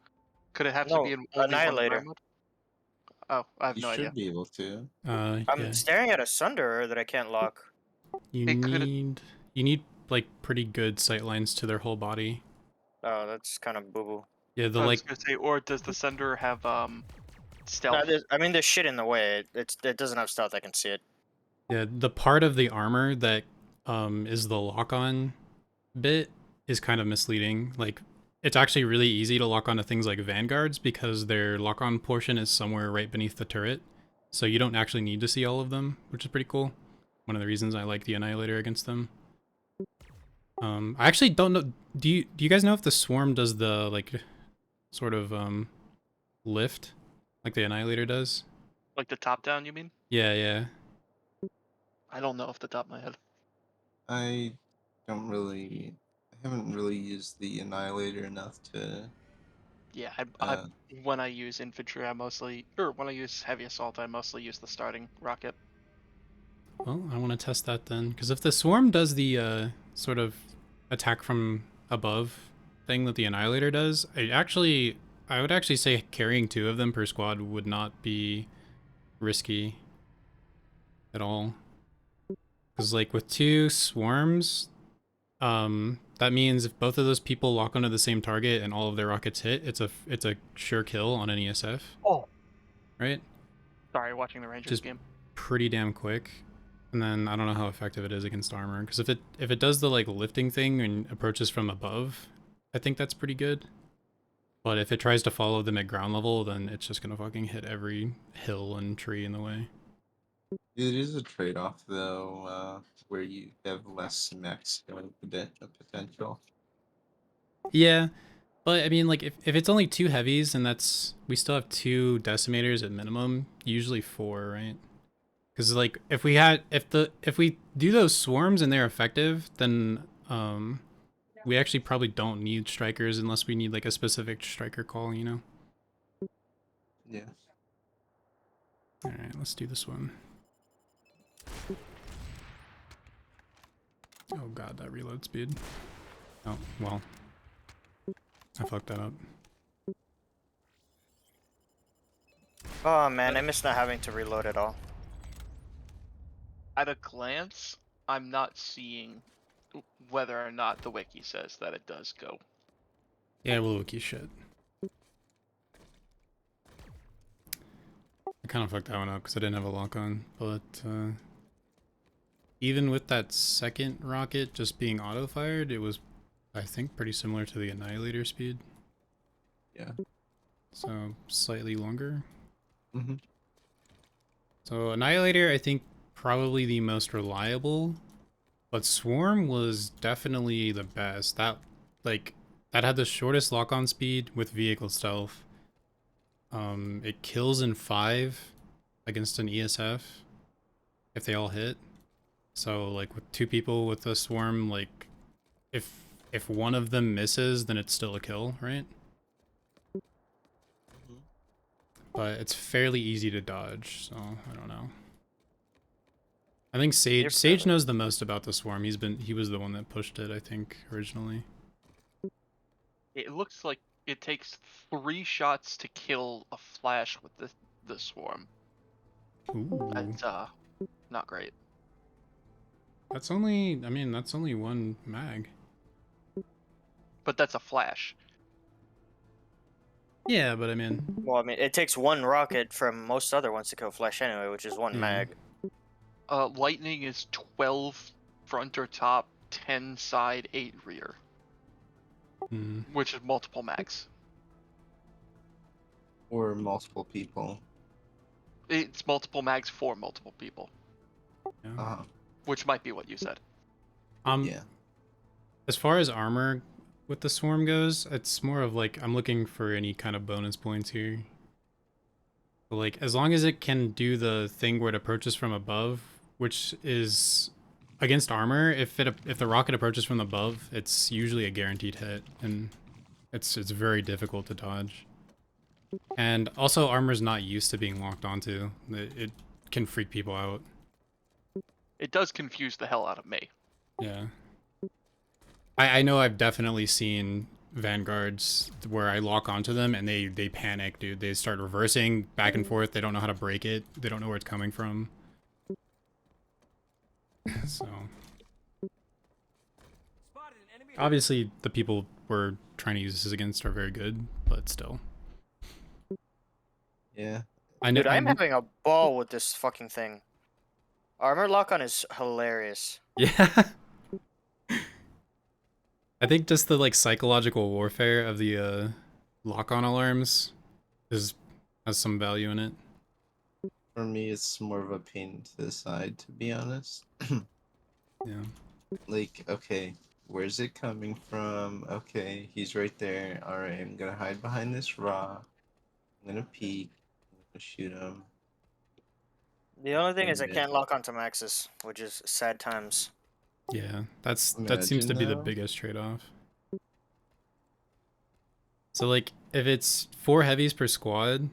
Could it have to No, be in only one Annihilator. environment? Oh, I have You no should idea. be able to. I'm Yeah. staring at a Sunderer that I can't lock. You It could've- need like pretty good sight lines to their whole body. Oh, that's kind of boo boo. Yeah, the I was like gonna say, or does the sender have stealth? No, I mean, there's shit in the way. It doesn't have stealth. I can see it. yeah, the part of the armor that is the lock-on bit is kind of misleading. Like it's actually really easy to lock onto things like vanguards because their lock-on portion is somewhere right beneath the turret. So you don't actually need to see all of them, which is pretty cool. One of the reasons I like the Annihilator against them. I actually don't know. Do you guys know if the swarm does the like sort of lift like the Annihilator does? Like the top down, you mean? Yeah, yeah. I don't know off the top of my head. I haven't really used the Annihilator enough to. Yeah, Uh, when I use infantry, when I use heavy assault, I mostly use the starting rocket. Well, I want to test that then, because if the swarm does the sort of attack from above thing that the Annihilator does, I would actually say carrying 2 of them per squad would not be risky at all. Because like with 2 swarms, that means if both of those people lock onto the same target and all of their rockets hit, it's a sure kill on an ESF. Oh, Right? sorry, watching the Rangers Just game. pretty damn quick. And then I don't know how effective it is against armor, because if it does the like lifting thing and approaches from above, I think that's pretty good. But if it tries to follow them at ground level, then it's just gonna fucking hit every hill and tree in the way. it is a trade-off though, where you have less max potential. Yeah, but I mean, like if it's only 2 heavies and we still have 2 decimators at minimum, usually 4, right? Because like if we do those swarms and they're effective, then we actually probably don't need strikers unless we need like a specific striker call, you know? Yeah. Alright, let's do this one. Oh god, that reload speed. Oh, well. I fucked that up. Oh man, I miss not having to reload at all. At a glance, I'm not seeing whether or not the wiki says that it does go. Yeah, we'll wiki shit. I kind of fucked that one up because I didn't have a lock on, but even with that second rocket just being auto-fired, it was, I think, pretty similar to the Annihilator speed. Yeah. So, slightly longer. Mm-hmm. So, Annihilator, I think, probably the most reliable, but Swarm was definitely the best. That had the shortest lock-on speed with vehicle stealth. It kills in 5 against an ESF if they all hit. So like with 2 people with the swarm, like if one of them misses, then it's still a kill, right? but it's fairly easy to dodge, so I don't know. I think Sage knows the most about the swarm. He was the one that pushed it, I think, originally. It looks like it takes 3 shots to kill a flash with the swarm. Ooh. That's not great. That's only, I mean, that's only one mag. But that's a flash. Yeah, but I mean, Well, I mean, it takes 1 rocket from most other ones to kill flash anyway, which is 1 yeah. mag. Lightning is 12 front or top, 10 side, 8 rear, which is multiple mags. Or multiple people. It's multiple mags for multiple people, Yeah. which might be what you said. Yeah. As far as armor with the swarm goes, it's more of like I'm looking for any kind of bonus points here. But like as long as it can do the thing where it approaches from above, which is against armor, if the rocket approaches from above, it's usually a guaranteed hit, and it's very difficult to dodge. And also armor's not used to being locked onto. It can freak people out. It does confuse the hell out of me. Yeah. I know I've definitely seen vanguards where I lock onto them and they panic, dude. They start reversing back and forth. They don't know how to break it. They don't know where it's coming from. So obviously the people we're trying to use this against are very good, but still. Yeah. I know. Dude, I'm having a ball with this fucking thing. Armor lock-on is hilarious. Yeah. I think just the like psychological warfare of the lock-on alarms has some value in it. For me, it's more of a pain to the side, to be honest. Yeah. Like, okay, where's it coming from? Okay, he's right there. Alright, I'm gonna hide behind this rock. I'm gonna peek. I'm gonna shoot him. The only thing is I Admit. can't lock onto maxes, which is sad times. Yeah, that seems Imagine, to be the though. biggest trade-off. So like if it's 4 heavies per squad,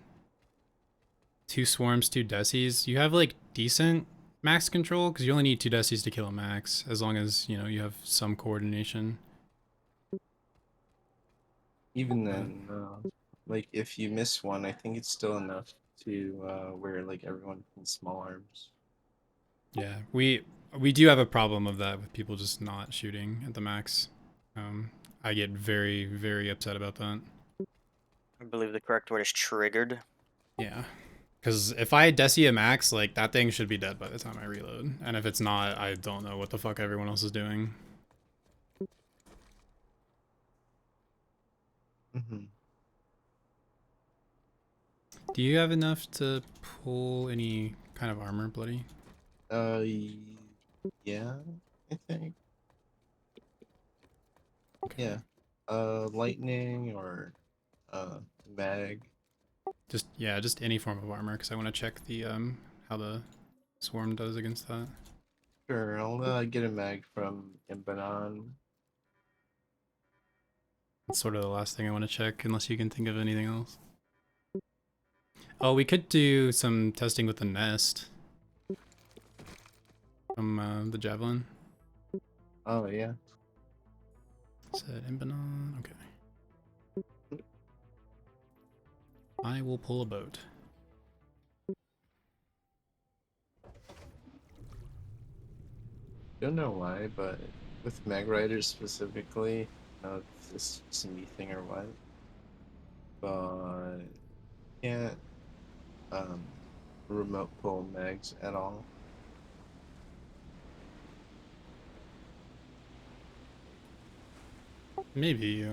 2 swarms, 2 decies, you have like decent max control because you only need 2 decies to kill a max as long as, you know, you have some coordination. Even then, like, if you miss one, I think it's still enough to where, like, everyone can small arms. Yeah, we do have a problem of that with people just not shooting at the max. I get very, very upset about that. I believe the correct word is triggered. Yeah. Because if I desi a max, like, that thing should be dead by the time I reload. And if it's not, I don't know what the fuck everyone else is doing. Mm-hmm. Do you have enough to pull any kind of armor, Bloody? Yeah, I think. Okay. Yeah. Lightning or, mag. Just, yeah, just any form of armor, because I want to check the, how the swarm does against that. Sure, I'll, get a mag from Imbanon. That's sort of the last thing I want to check, unless you can think of anything else. Oh, we could do some testing with the nest. From, the javelin. Oh, yeah. Set Imbanon, okay. I will pull a boat. Don't know why, but with mag riders specifically, I don't know if this is just a me thing or what, but can't remote pull mags at all. Maybe.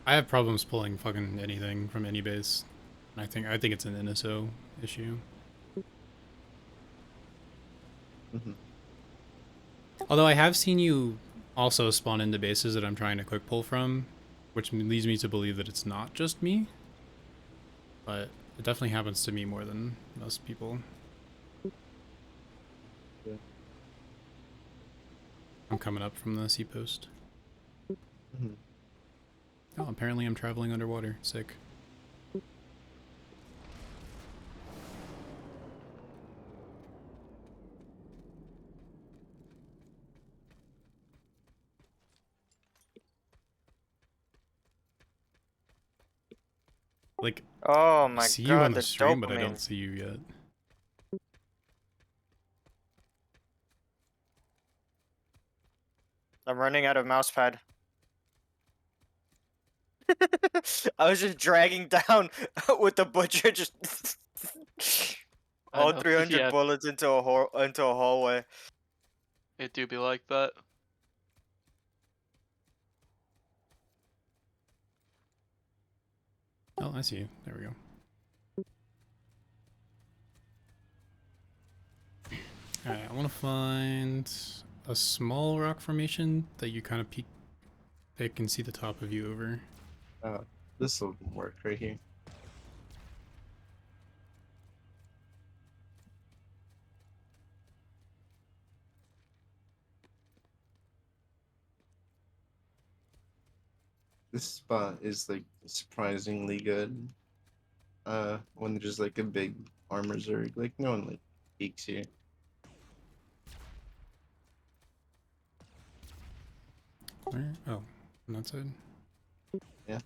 I have problems pulling fucking anything from any base. I think it's an NSO issue. Mm-hmm. Although I have seen you also spawn into bases that I'm trying to quick pull from, which leads me to believe that it's not just me. But it definitely happens to me more than most people. Yeah. I'm coming up from the sea post. Mm-hmm. Oh, apparently I'm traveling underwater. Sick. Like, Oh I my see you on god, the the stream, but I don't dopamine. see you yet. I'm running out of mouse pad. I was just dragging down with the butcher, just I all know. 300 Yeah, bullets into a hallway. it do be like that. Oh, I see you. There we go. Alright, I want to find a small rock formation that you kind of peek. They can see the top of you over. This will work right here. This spot is like surprisingly good. When there's like a big armor zerg, like no one like peeks here. Where? Oh, on that side? Yeah.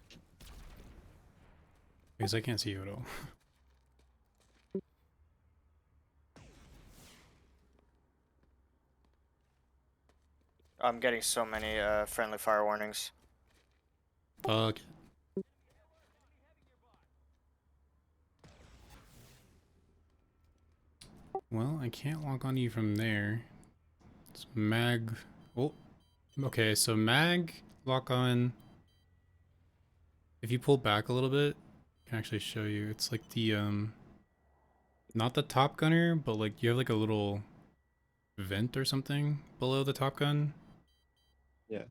Because I can't see you at all. I'm getting so many friendly fire warnings. Fuck. Well, I can't log on to you from there. It's mag. Oh, okay. So mag lock on. If you pull back a little bit, I can actually show you. It's like the not the top gunner, but like you have like a little vent or something below the top gun. Yeah.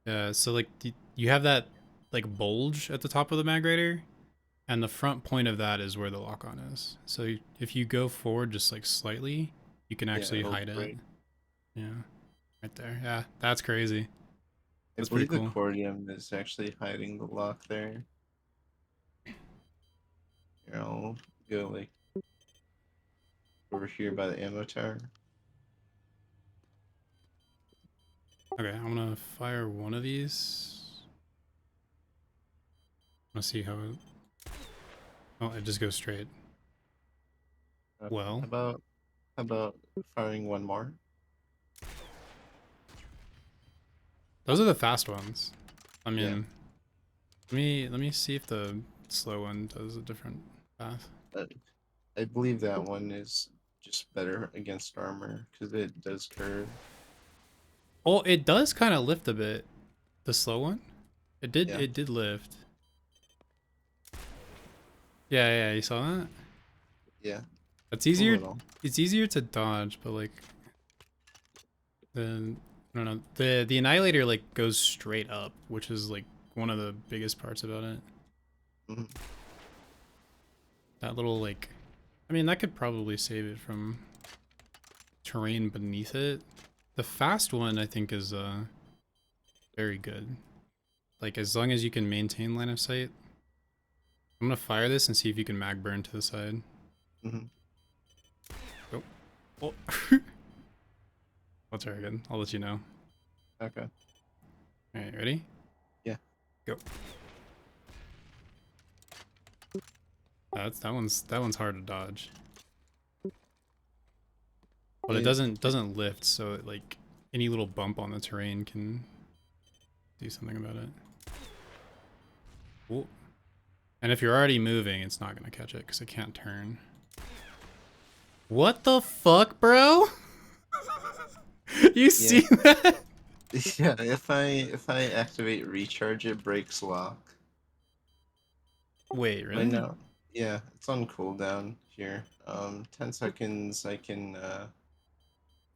Yeah. So like you have that like bulge at the top of the mag rider, and the front point of that is where the lock on is. So if you go forward just like slightly, you can actually it'll hide it. break. Yeah, right there. Yeah, that's crazy. I That's pretty believe the cool. cordium is actually hiding the lock there. Here, I'll go like over here by the ammo tower. Okay, I'm gonna fire one of these. Let's see how it... Oh, it just goes straight. Well, How about firing one more? those are the fast ones. I Yeah. mean, let me see if the slow one does a different path. I believe that one is just better against armor because it does curve. Oh, it does kind of lift a bit. The slow one? Yeah. It did lift. Yeah, yeah, you saw that? Yeah. It's A easier. little. It's easier to dodge, but like the I don't know. The annihilator like goes straight up, which is like one of the biggest parts about it. Mhm. That little like, I mean, that could probably save it from terrain beneath it. The fast one I think is very good. Like as long as you can maintain line of sight. I'm gonna fire this and see if you can mag burn to the side. Mhm. Oh. Oh. I'll try again. I'll let you know. Okay. Alright, ready? Yeah. Go. That one's hard to dodge. But it doesn't lift, so it, like any little bump on the terrain can do something about it. Ooh. And if you're already moving, it's not gonna catch it because it can't turn. What the fuck, bro? You see that? Yeah. If I activate recharge, it breaks lock. Wait, Right really? now, yeah, it's on cooldown here. 10 seconds. I can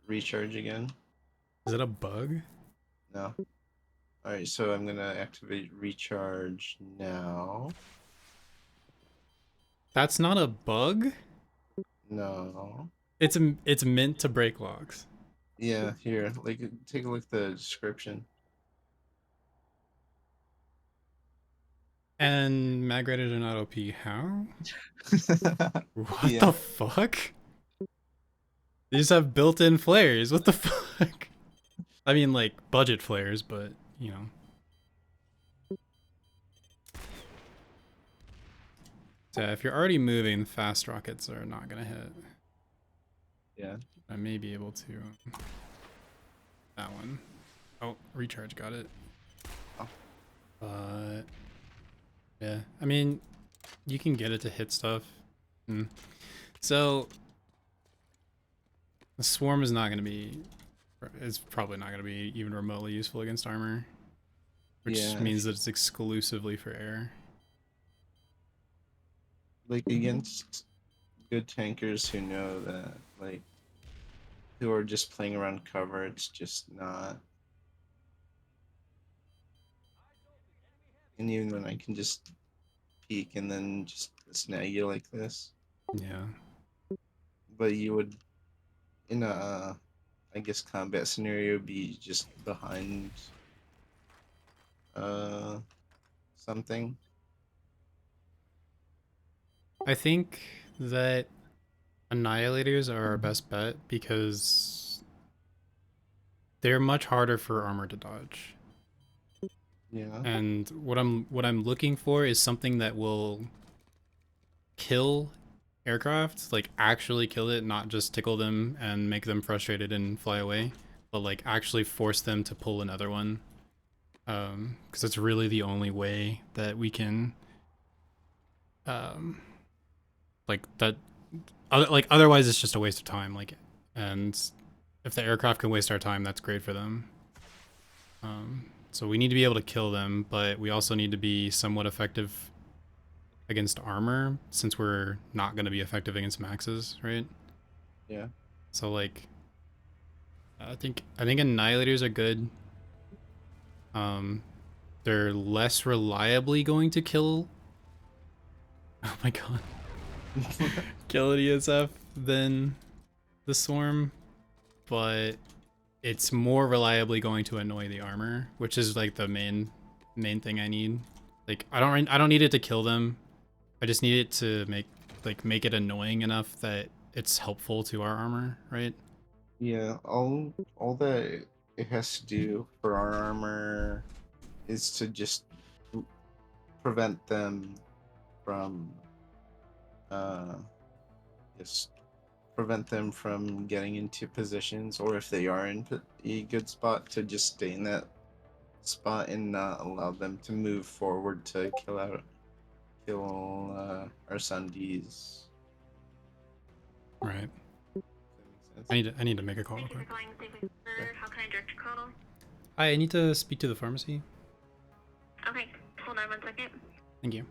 recharge again. Is that a bug? No. All right, so I'm gonna activate recharge now. That's not a bug? No. It's meant to break locks. Yeah, here, like take a look at the description. And mag raiders are not OP. How? What Yeah. the fuck? They just have built-in flares. What the fuck? I mean, like, budget flares, but, you know. If you're already moving, fast rockets are not gonna hit. Yeah. I may be able to. That one. Oh, recharge got it. Oh. But yeah, I mean, you can get it to hit stuff. So the swarm is not gonna be. It's probably not gonna be even remotely useful against armor, which Yeah, means that it's exclusively for air. like against good tankers who know that, like, who are just playing around cover, it's just not. And even when I can just peek and then just snag you like this, Yeah. but you would, in a, I guess, combat scenario, be just behind uh something. I think that annihilators are our best bet because they're much harder for armor to dodge. Yeah. And what I'm looking for is something that will kill aircraft, like actually kill it, not just tickle them and make them frustrated and fly away, but like actually force them to pull another one. Because it's really the only way that we can, like that. Like otherwise, it's just a waste of time. Like, and if the aircraft can waste our time, that's great for them. So we need to be able to kill them, but we also need to be somewhat effective against armor, since we're not going to be effective against maxes, right? Yeah. So like, I think annihilators are good. They're less reliably going to kill. Oh my god, kill an ESF than the swarm, but it's more reliably going to annoy the armor, which is like the main thing I need. Like I don't need it to kill them. I just need it to make it annoying enough that it's helpful to our armor, right? Yeah, all that it has to do for our armor is to just prevent them from just prevent them from getting into positions, or if they are in a good spot, to just stay in that spot and not allow them to move forward to kill our Sundies. Right. Does that make sense? I need to make a call real Thank you quick. for calling Safely Served. How can I direct your call? Hi, I need to speak to the pharmacy. Okay, hold on 1 second. Thank you.